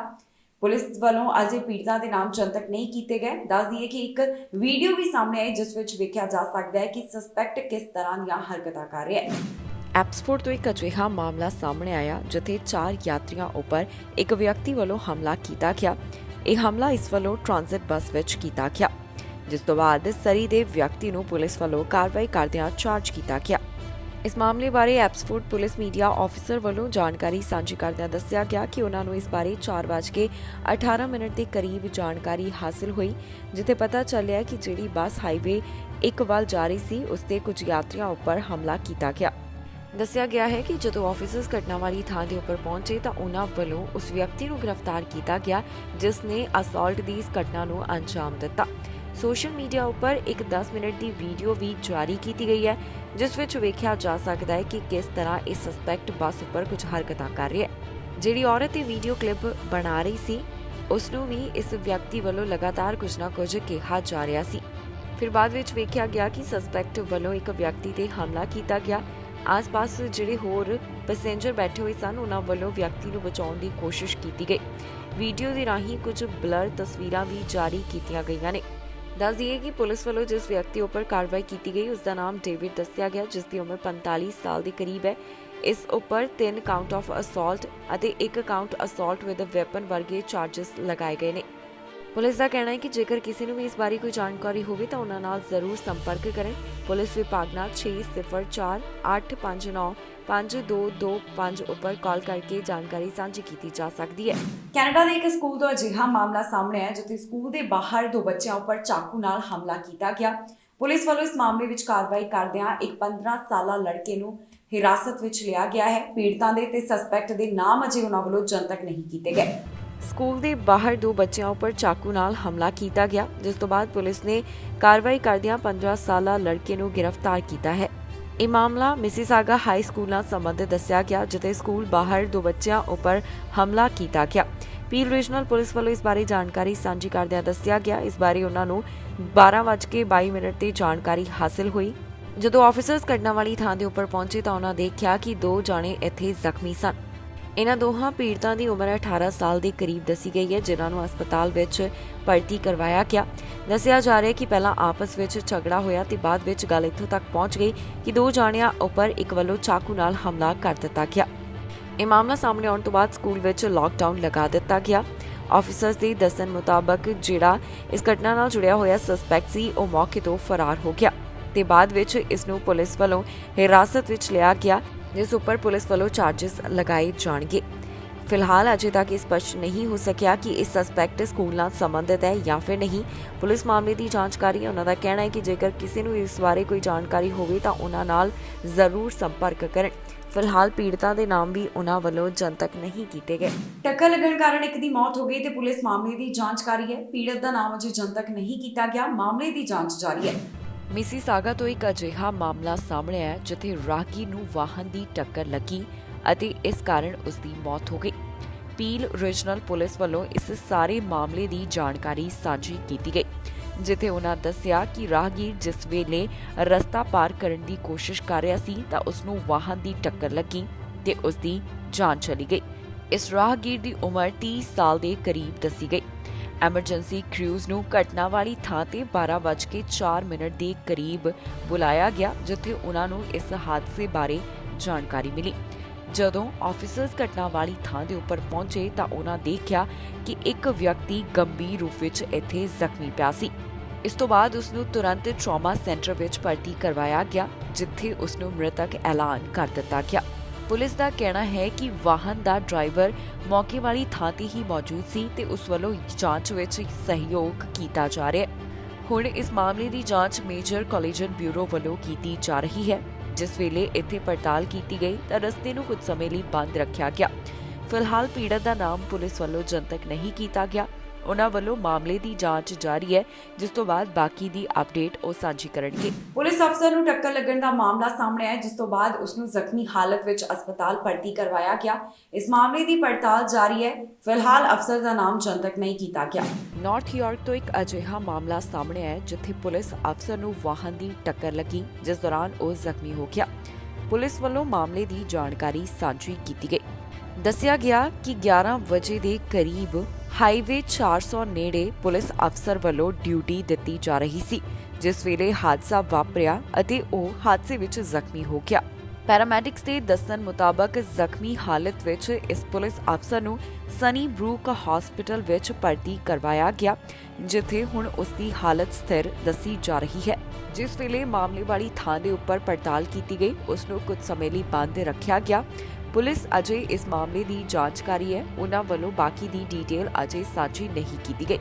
ਪੁਲਿਸ ਵੱਲੋਂ ਅਜੇ ਪੀੜਤਾ ਦੇ ਨਾਮ ਜਨਤਕ ਨਹੀਂ ਕੀਤੇ ਗਏ। ਦੱਸ ਦਈਏ ਕਿ ਇੱਕ ਵੀਡੀਓ ਵੀ ਸਾਹਮਣੇ ਆਈ, ਜਿਸ ਵਿੱਚ ਵੇਖਿਆ ਜਾ ਸਕਦਾ ਹੈ ਕਿ ਸਸਪੈਕਟ ਕਿਸ ਤਰ੍ਹਾਂ ਦੀਆਂ ਹਰਕਤਾਂ ਕਰ ਰਿਹਾ ਹੈ। ਐਪਸਫੋਰਡ ਤੋਂ ਇੱਕ ਅਜਿਹਾ ਮਾਮਲਾ ਸਾਹਮਣੇ ਆਇਆ ਜਿੱਥੇ 4 ਯਾਤਰੀਆਂ ਉੱਪਰ ਇੱਕ ਵਿਅਕਤੀ ਵੱਲੋਂ ਹਮਲਾ ਕੀਤਾ ਗਿਆ। ਇਹ ਹਮਲਾ ਇਸ ਵੱਲੋਂ ਟ੍ਰਾਂਜ਼ਿਟ ਬੱਸ ਵਿੱਚ ਕੀਤਾ ਗਿਆ, ਜਿਸ ਤੋਂ ਬਾਅਦ ਸਰੀ ਦੇ ਵਿਅਕਤੀ ਨੂੰ ਪੁਲਿਸ ਵੱਲੋਂ ਕਾਰਵਾਈ ਕਰਦਿਆਂ ਚਾਰਜ ਕੀਤਾ ਗਿਆ। ਇਸ ਮਾਮਲੇ ਬਾਰੇ ਐਪਸਫੋਰਡ ਪੁਲਿਸ ਮੀਡੀਆ ਆਫੀਸਰ ਵੱਲੋਂ ਜਾਣਕਾਰੀ ਸਾਂਝੀ ਕਰਦਿਆਂ ਦੱਸਿਆ ਗਿਆ ਕਿ ਉਹਨਾਂ ਨੂੰ ਇਸ ਬਾਰੇ 4:18 ਦੇ ਕਰੀਬ ਜਾਣਕਾਰੀ ਹਾਸਲ ਹੋਈ, ਜਿੱਥੇ ਪਤਾ ਚੱਲਿਆ ਕਿ ਜਿਹੜੀ ਬੱਸ ਹਾਈਵੇ 1 ਵੱਲ ਜਾ ਰਹੀ ਸੀ, ਉਸ ਤੇ ਕੁਝ ਯਾਤਰੀਆਂ ਉੱਪਰ ਹਮਲਾ ਕੀਤਾ ਗਿਆ। ਦੱਸਿਆ ਗਿਆ ਹੈ ਕਿ ਜਦੋਂ ਆਫੀਸਰਸ ਘਟਨਾ ਵਾਲੀ ਥਾਂ ਦੇ ਉੱਪਰ ਪਹੁੰਚੇ ਤਾਂ ਉਹਨਾਂ ਵੱਲੋਂ ਉਸ ਵਿਅਕਤੀ ਨੂੰ ਗ੍ਰਿਫਤਾਰ ਕੀਤਾ ਗਿਆ, ਜਿਸ ਨੇ ਅਸਾਲਟ ਦੀ ਇਸ ਘਟਨਾ ਨੂੰ ਅੰਜਾਮ ਦਿੱਤਾ। ਸੋਸ਼ਲ ਮੀਡੀਆ ਉੱਪਰ ਇੱਕ 10 ਮਿੰਟ ਦੀ ਵੀਡੀਓ ਵੀ ਜਾਰੀ ਕੀਤੀ ਗਈ ਹੈ, ਜਿਸ ਵਿੱਚ ਵੇਖਿਆ ਜਾ ਸਕਦਾ ਹੈ ਕਿ ਕਿਸ ਤਰ੍ਹਾਂ ਇਹ ਸਸਪੈਕਟ ਬੱਸ ਉੱਪਰ ਕੁਝ ਹਰਕਤਾਂ ਕਰ ਰਿਹਾ ਹੈ। ਜਿਹੜੀ ਔਰਤ ਇਹ ਵੀਡੀਓ ਕਲਿੱਪ ਬਣਾ ਰਹੀ ਸੀ, ਉਸ ਨੂੰ ਵੀ ਇਸ ਵਿਅਕਤੀ ਵੱਲੋਂ ਲਗਾਤਾਰ ਕੁਝ ਨਾ ਕੁਝ ਕਿਹਾ ਜਾ ਰਿਹਾ ਸੀ। ਫਿਰ ਬਾਅਦ ਵਿੱਚ ਵੇਖਿਆ ਗਿਆ ਕਿ ਸਸਪੈਕਟ ਵੱਲੋਂ ਇੱਕ ਵਿਅਕਤੀ ਤੇ ਹਮਲਾ ਕੀਤਾ ਗਿਆ, ਆਸ-ਪਾਸ ਜਿਹੜੇ ਹੋਰ ਪੈਸੇਂਜਰ ਬੈਠੇ ਹੋਏ ਸਨ ਉਹਨਾਂ ਵੱਲੋਂ ਵਿਅਕਤੀ ਨੂੰ ਬਚਾਉਣ ਦੀ ਕੋਸ਼ਿਸ਼ ਕੀਤੀ ਗਈ। ਵੀਡੀਓ ਦੇ ਰਾਹੀਂ ਕੁਝ ਬਲਰ ਤਸਵੀਰਾਂ ਵੀ ਜਾਰੀ ਕੀਤੀਆਂ ਗਈਆਂ ਨੇ। ਦੱਸ ਦਈਏ ਕਿ ਪੁਲਿਸ ਵੱਲੋਂ ਜਿਸ ਵਿਅਕਤੀ ਉੱਪਰ ਕਾਰਵਾਈ ਕੀਤੀ ਗਈ ਉਸ ਦਾ ਨਾਮ ਡੇਵਿਡ ਦੱਸਿਆ ਗਿਆ, ਜਿਸ ਦੀ ਉਮਰ 45 ਸਾਲ ਦੇ ਕਰੀਬ ਹੈ। ਇਸ ਉੱਪਰ 3 ਕਾਊਂਟ ਆਫ ਅਸੌਲਟ ਅਤੇ 1 ਕਾਊਂਟ ਅਸੌਲਟ ਵਿਦ ਵੈਪਨ ਵਰਗੇ ਚਾਰजेस ਲਗਾਏ ਗਏ ਨੇ। ਪੁਲਿਸ ਦਾ ਕਹਿਣਾ ਹੈ ਕਿ ਜੇਕਰ ਕਿਸੇ ਨੂੰ ਵੀ ਇਸ ਬਾਰੇ ਕੋਈ ਜਾਣਕਾਰੀ ਹੋਵੇ ਤਾਂ ਉਹਨਾਂ ਨਾਲ ਜ਼ਰੂਰ ਸੰਪਰਕ ਕਰੇ। ਪੁਲਿਸ ਵਿਭਾਗ ਨਾਲ 604 859 5225 ਉੱਪਰ ਕਾਲ ਕਰਕੇ ਜਾਣਕਾਰੀ ਸਾਂਝੀ ਕੀਤੀ ਜਾ ਸਕਦੀ ਹੈ। ਕੈਨੇਡਾ ਦੇ ਇੱਕ ਸਕੂਲ ਤੋਂ ਅਜਿਹਾ ਮਾਮਲਾ ਸਾਹਮਣੇ ਆਇਆ ਜਿੱਥੇ ਸਕੂਲ ਦੇ ਬਾਹਰ 2 ਬੱਚਿਆਂ ਉੱਪਰ ਚਾਕੂ ਨਾਲ ਹਮਲਾ ਕੀਤਾ ਗਿਆ। ਪੁਲਿਸ ਵੱਲੋਂ ਇਸ ਮਾਮਲੇ ਵਿੱਚ ਕਾਰਵਾਈ ਕਰਦਿਆਂ ਇੱਕ 15 ਸਾਲਾ ਲੜਕੇ ਨੂੰ ਹਿਰਾਸਤ ਵਿੱਚ ਲਿਆ ਗਿਆ ਹੈ। ਪੀੜਤਾਂ ਦੇ ਤੇ ਸਸਪੈਕਟ ਦੇ ਨਾਮ ਅਜੇ ਉਹਨਾਂ ਵੱਲੋਂ ਜਨਤਕ ਨਹੀਂ ਕੀਤੇ ਗਏ। ਸਕੂਲ ਦੇ ਬਾਹਰ 2 ਬੱਚਿਆਂ ਉੱਪਰ ਚਾਕੂ ਨਾਲ ਹਮਲਾ ਕੀਤਾ ਗਿਆ, ਜਿਸ ਤੋਂ ਬਾਅਦ ਪੁਲਿਸ ਨੇ ਕਾਰਵਾਈ ਕਰਦਿਆਂ 15 ਸਾਲਾ ਲੜਕੇ ਨੂੰ ਗ੍ਰਿਫਤਾਰ ਕੀਤਾ ਹੈ। ਇਹ ਮਾਮਲਾ ਮਿਸੀਸਾਗਾ ਹਾਈ ਸਕੂਲ ਨਾਲ ਸੰਬੰਧਿਤ ਦੱਸਿਆ ਗਿਆ, ਜਿੱਥੇ ਸਕੂਲ ਬਾਹਰ 2 ਬੱਚਿਆਂ ਉੱਪਰ ਹਮਲਾ ਕੀਤਾ ਗਿਆ। ਪੀਲ ਰੀਜਨਲ ਪੁਲਿਸ ਵੱਲੋਂ ਇਸ ਬਾਰੇ ਜਾਣਕਾਰੀ ਸਾਂਝੀ ਕਰਦਿਆਂ ਦੱਸਿਆ ਗਿਆ, ਇਸ ਬਾਰੇ ਉਹਨਾਂ ਨੂੰ 12:22 ਤੇ ਜਾਣਕਾਰੀ ਹਾਸਲ ਹੋਈ। ਜਦੋਂ ਆਫੀਸਰਸ ਘਟਨਾ ਵਾਲੀ ਥਾਂ ਦੇ ਉੱਪਰ ਪਹੁੰਚੇ ਤਾਂ ਉਹਨਾਂ ਦੇਖਿਆ ਕਿ 2 ਜਾਣੇ ਇੱਥੇ ਜ਼ਖਮੀ ਸਨ। ਇਹਨਾਂ ਦੋਹਾਂ ਪੀੜਤਾਂ ਦੀ ਉਮਰ 18 ਸਾਲ ਦੇ ਕਰੀਬ ਦੱਸੀ ਗਈ ਹੈ, ਜਿਨ੍ਹਾਂ ਨੂੰ ਹਸਪਤਾਲ ਵਿੱਚ ਭਰਤੀ ਕਰਵਾਇਆ ਗਿਆ। ਦੱਸਿਆ ਜਾ ਰਿਹਾ ਹੈ ਕਿ ਪਹਿਲਾਂ ਆਪਸ ਵਿੱਚ ਝਗੜਾ ਹੋਇਆ ਤੇ ਬਾਅਦ ਵਿੱਚ ਗੱਲ ਇੱਥੋਂ ਤੱਕ ਪਹੁੰਚ ਗਈ ਕਿ 2 ਜਾਣਿਆਂ ਉੱਪਰ ਇੱਕ ਵੱਲੋਂ ਚਾਕੂ ਨਾਲ ਹਮਲਾ ਕਰ ਦਿੱਤਾ ਗਿਆ। ਇਹ ਮਾਮਲਾ ਸਾਹਮਣੇ ਆਉਣ ਤੋਂ ਬਾਅਦ ਸਕੂਲ ਵਿੱਚ ਲਾਕਡਾਊਨ ਲਗਾ ਦਿੱਤਾ ਗਿਆ। ਆਫੀਸਰਸ ਦੇ ਦੱਸਣ ਮੁਤਾਬਕ ਜਿਹੜਾ ਇਸ ਘਟਨਾ ਨਾਲ ਜੁੜਿਆ ਹੋਇਆ ਸਸਪੈਕਟ ਸੀ ਉਹ ਮੌਕੇ ਤੋਂ ਫਰਾਰ ਹੋ ਗਿਆ ਤੇ ਬਾਅਦ ਵਿੱਚ ਇਸ ਨੂੰ ਪੁਲਿਸ ਵੱਲੋਂ ਹਿਰਾਸਤ ਵਿੱਚ ਲਿਆ ਗਿਆ, ਜਿਸ ਉੱਪਰ ਪੁਲਿਸ ਵੱਲੋਂ ਚਾਰजेस ਲਗਾਏ ਜਾਣਗੇ। ਫਿਲਹਾਲ ਅਜੇ ਤੱਕ ਇਹ ਸਪਸ਼ਟ ਨਹੀਂ ਹੋ ਸਕਿਆ ਕਿ ਇਸ ਸਸਪੈਕਟ ਸਕੂਲ ਨਾਲ ਸੰਬੰਧਿਤ ਹੈ ਜਾਂ ਫਿਰ ਨਹੀਂ। ਪੁਲਿਸ ਮਾਮਲੇ ਦੀ ਜਾਂਚ ਕਰ ਰਹੀ ਹੈ। ਉਹਨਾਂ ਦਾ ਕਹਿਣਾ ਹੈ ਕਿ ਜੇਕਰ ਕਿਸੇ ਨੂੰ ਇਸ ਬਾਰੇ ਕੋਈ ਜਾਣਕਾਰੀ ਹੋਵੇ ਤਾਂ ਉਹਨਾਂ ਨਾਲ ਜ਼ਰੂਰ ਸੰਪਰਕ ਕਰਨ। ਫਿਲਹਾਲ ਪੀੜਤਾਂ ਦੇ ਨਾਮ ਵੀ ਉਹਨਾਂ ਵੱਲੋਂ ਜਨਤਕ ਨਹੀਂ ਕੀਤੇ ਗਏ। ਟੱਕਰ ਲੱਗਣ ਕਾਰਨ ਇੱਕ ਦੀ ਮੌਤ ਹੋ ਗਈ ਤੇ ਪੁਲਿਸ ਮਾਮਲੇ ਦੀ ਜਾਂਚ ਕਰ ਰਹੀ ਹੈ। ਪੀੜਤ ਦਾ ਨਾਮ ਅਜੇ ਜਨਤਕ ਨਹੀਂ ਕੀਤਾ ਗਿਆ। ਮਾਮਲੇ ਦੀ ਜਾਂਚ ਜਾਰੀ ਹੈ। ਮਿਸੀਸਾਗਾ ਤੋਂ ਇੱਕ ਅਜਿਹਾ ਮਾਮਲਾ ਸਾਹਮਣੇ ਆਇਆ ਜਿੱਥੇ ਰਾਹਗੀਰ ਨੂੰ ਵਾਹਨ ਦੀ ਟੱਕਰ ਲੱਗੀ ਅਤੇ ਇਸ ਕਾਰਨ ਉਸ ਦੀ ਮੌਤ ਹੋ ਗਈ। ਪੀਲ ਰੀਜਨਲ ਪੁਲਿਸ ਵੱਲੋਂ ਇਸ ਸਾਰੇ ਮਾਮਲੇ ਦੀ ਜਾਣਕਾਰੀ ਸਾਂਝੀ ਕੀਤੀ ਗਈ, ਜਿੱਥੇ ਉਹਨਾਂ ਦੱਸਿਆ ਕਿ ਰਾਹਗੀਰ ਜਿਸ ਵੇਲੇ ਰਸਤਾ ਪਾਰ ਕਰਨ ਦੀ ਕੋਸ਼ਿਸ਼ ਕਰ ਰਿਹਾ ਸੀ ਤਾਂ ਉਸ ਨੂੰ ਵਾਹਨ ਦੀ ਟੱਕਰ ਲੱਗੀ ਤੇ ਉਸ ਦੀ ਜਾਨ ਚਲੀ ਗਈ। ਇਸ ਰਾਹਗੀਰ ਦੀ ਉਮਰ 30 ਸਾਲ ਦੇ ਕਰੀਬ ਦੱਸੀ ਗਈ। ਐਮਰਜੈਂਸੀ ਕ੍ਰਿਊਜ਼ ਨੂੰ ਘਟਨਾ ਵਾਲੀ ਥਾਂ ਤੇ 12:04 ਦੇ ਕਰੀਬ ਬੁਲਾਇਆ ਗਿਆ, ਜਿੱਥੇ ਉਹਨਾਂ ਨੂੰ ਇਸ ਹਾਦਸੇ ਬਾਰੇ ਜਾਣਕਾਰੀ ਮਿਲੀ। ਜਦੋਂ ਆਫੀਸਰਸ ਘਟਨਾ ਵਾਲੀ ਥਾਂ ਦੇ ਉੱਪਰ ਪਹੁੰਚੇ ਤਾਂ ਉਹਨਾਂ ਦੇਖਿਆ ਕਿ ਇੱਕ ਵਿਅਕਤੀ ਗੰਭੀਰ ਰੂਪ ਵਿੱਚ ਇੱਥੇ ਜ਼ਖਮੀ ਪਿਆ ਸੀ। ਇਸ ਤੋਂ ਬਾਅਦ ਉਸ ਨੂੰ ਤੁਰੰਤ ਟਰਾਮਾ ਸੈਂਟਰ ਵਿੱਚ ਭਰਤੀ ਕਰਵਾਇਆ ਗਿਆ, ਜਿੱਥੇ ਉਸ ਨੂੰ ਮ੍ਰਿਤਕ ਐਲਾਨ ਕਰ ਦਿੱਤਾ ਗਿਆ। ਪੁਲਿਸ ਦਾ ਕਹਿਣਾ ਹੈ ਕਿ ਵਾਹਨ ਦਾ ਡਰਾਈਵਰ ਮੌਕੇ ਵਾਲੀ ਥਾਂ ਤੇ ਹੀ ਮੌਜੂਦ ਸੀ ਤੇ ਉਸ ਵੱਲੋਂ ਜਾਂਚ ਵਿੱਚ ਸਹਿਯੋਗ ਕੀਤਾ ਜਾ ਰਿਹਾ ਹੈ। ਹੁਣ ਇਸ ਮਾਮਲੇ ਦੀ ਜਾਂਚ ਮੇਜਰ ਕੋਲੀਜਨ ਬਿਊਰੋ ਵੱਲੋਂ ਕੀਤੀ ਜਾ ਰਹੀ ਹੈ। ਜਿਸ ਵੇਲੇ ਇੱਥੇ ਪੜਤਾਲ ਕੀਤੀ ਗਈ ਤਾਂ ਰਸਤੇ ਨੂੰ ਕੁਝ ਸਮੇਂ ਲਈ ਬੰਦ ਰੱਖਿਆ ਗਿਆ। ਫਿਲਹਾਲ ਪੀੜਤ ਦਾ ਨਾਮ ਪੁਲਿਸ ਵੱਲੋਂ ਜਨਤਕ ਨਹੀਂ ਕੀਤਾ ਗਿਆ। ਉਹਨਾਂ ਵੱਲੋਂ ਮਾਮਲੇ ਦੀ ਜਾਂਚ ਜਾਰੀ ਹੈ, ਜਿਸ ਤੋਂ ਬਾਅਦ ਬਾਕੀ ਦੀ ਅਪਡੇਟ ਉਹ ਸਾਂਝੀ ਕਰਨਗੇ। ਪੁਲਿਸ ਅਫਸਰ ਨੂੰ ਟੱਕਰ ਲੱਗਣ ਦਾ ਮਾਮਲਾ ਸਾਹਮਣੇ ਆਇਆ, ਜਿਸ ਤੋਂ ਬਾਅਦ ਉਸ ਨੂੰ ਜ਼ਖਮੀ ਹਾਲਤ ਵਿੱਚ ਹਸਪਤਾਲ ਭਰਤੀ ਕਰਵਾਇਆ ਗਿਆ। ਇਸ ਮਾਮਲੇ ਦੀ ਪੜਤਾਲ ਜਾਰੀ ਹੈ। ਫਿਲਹਾਲ ਅਫਸਰ ਦਾ ਨਾਮ ਜਨਤਕ ਨਹੀਂ ਕੀਤਾ ਗਿਆ। ਨਾਰਥ ਯਾਰਕ ਤੋਂ ਇੱਕ ਅਜਿਹਾ ਮਾਮਲਾ ਸਾਹਮਣੇ ਆਇਆ ਜਿੱਥੇ ਪੁਲਿਸ ਅਫਸਰ ਨੂੰ ਵਾਹਨ ਦੀ ਟੱਕਰ ਲੱਗੀ, ਜਿਸ ਦੌਰਾਨ ਉਹ ਜ਼ਖਮੀ ਹੋ ਗਿਆ। ਪੁਲਿਸ ਵੱਲੋਂ ਮਾਮਲੇ ਦੀ ਜਾਣਕਾਰੀ ਸਾਂਝੀ ਕੀਤੀ ਗਈ। ਦੱਸਿਆ ਗਿਆ ਕਿ 11 ਵਜੇ ਦੇ ਕਰੀਬ ਹਾਈਵੇ 400 ਨੇੜੇ ਪੁਲਿਸ ਅਫਸਰ ਵੱਲੋਂ ਡਿਊਟੀ ਦਿੱਤੀ ਜਾ ਰਹੀ ਸੀ, ਜਿਸ ਵੇਲੇ ਹਾਦਸਾ ਵਾਪਰਿਆ ਅਤੇ ਉਹ ਹਾਦਸੇ ਵਿੱਚ ਜ਼ਖਮੀ ਹੋ ਗਿਆ। ਪੈਰਾਮੈਡਿਕਸ ਦੇ ਦੱਸਣ ਮੁਤਾਬਕ ਜ਼ਖਮੀ ਹਾਲਤ ਵਿੱਚ ਇਸ ਪੁਲਿਸ ਅਫਸਰ ਨੂੰ ਸਨੀ ਬਰੂਕ ਹਸਪੀਟਲ ਵਿੱਚ ਭਰਤੀ ਕਰਵਾਇਆ ਗਿਆ, ਜਿੱਥੇ ਹੁਣ ਉਸ ਦੀ ਹਾਲਤ ਸਥਿਰ ਦੱਸੀ ਜਾ ਰਹੀ ਹੈ। ਜਿਸ ਵੇਲੇ ਮਾਮਲੇ ਵਾਲੀ ਥਾਂ ਦੇ ਉੱਪਰ ਪੜਤਾਲ ਕੀਤੀ ਗਈ, ਉਸ ਨੂੰ ਕੁਝ ਸਮੇਂ ਲਈ ਬੰਦ ਰੱਖਿਆ ਗਿਆ। ਪੁਲਿਸ ਅਜੇ ਇਸ ਮਾਮਲੇ ਦੀ ਜਾਂਚ ਕਰ ਰਹੀ ਹੈ। ਉਹਨਾਂ ਵੱਲੋਂ ਬਾਕੀ ਦੀ ਡਿਟੇਲ ਅਜੇ ਸਾਂਝੀ ਨਹੀਂ ਕੀਤੀ ਗਈ।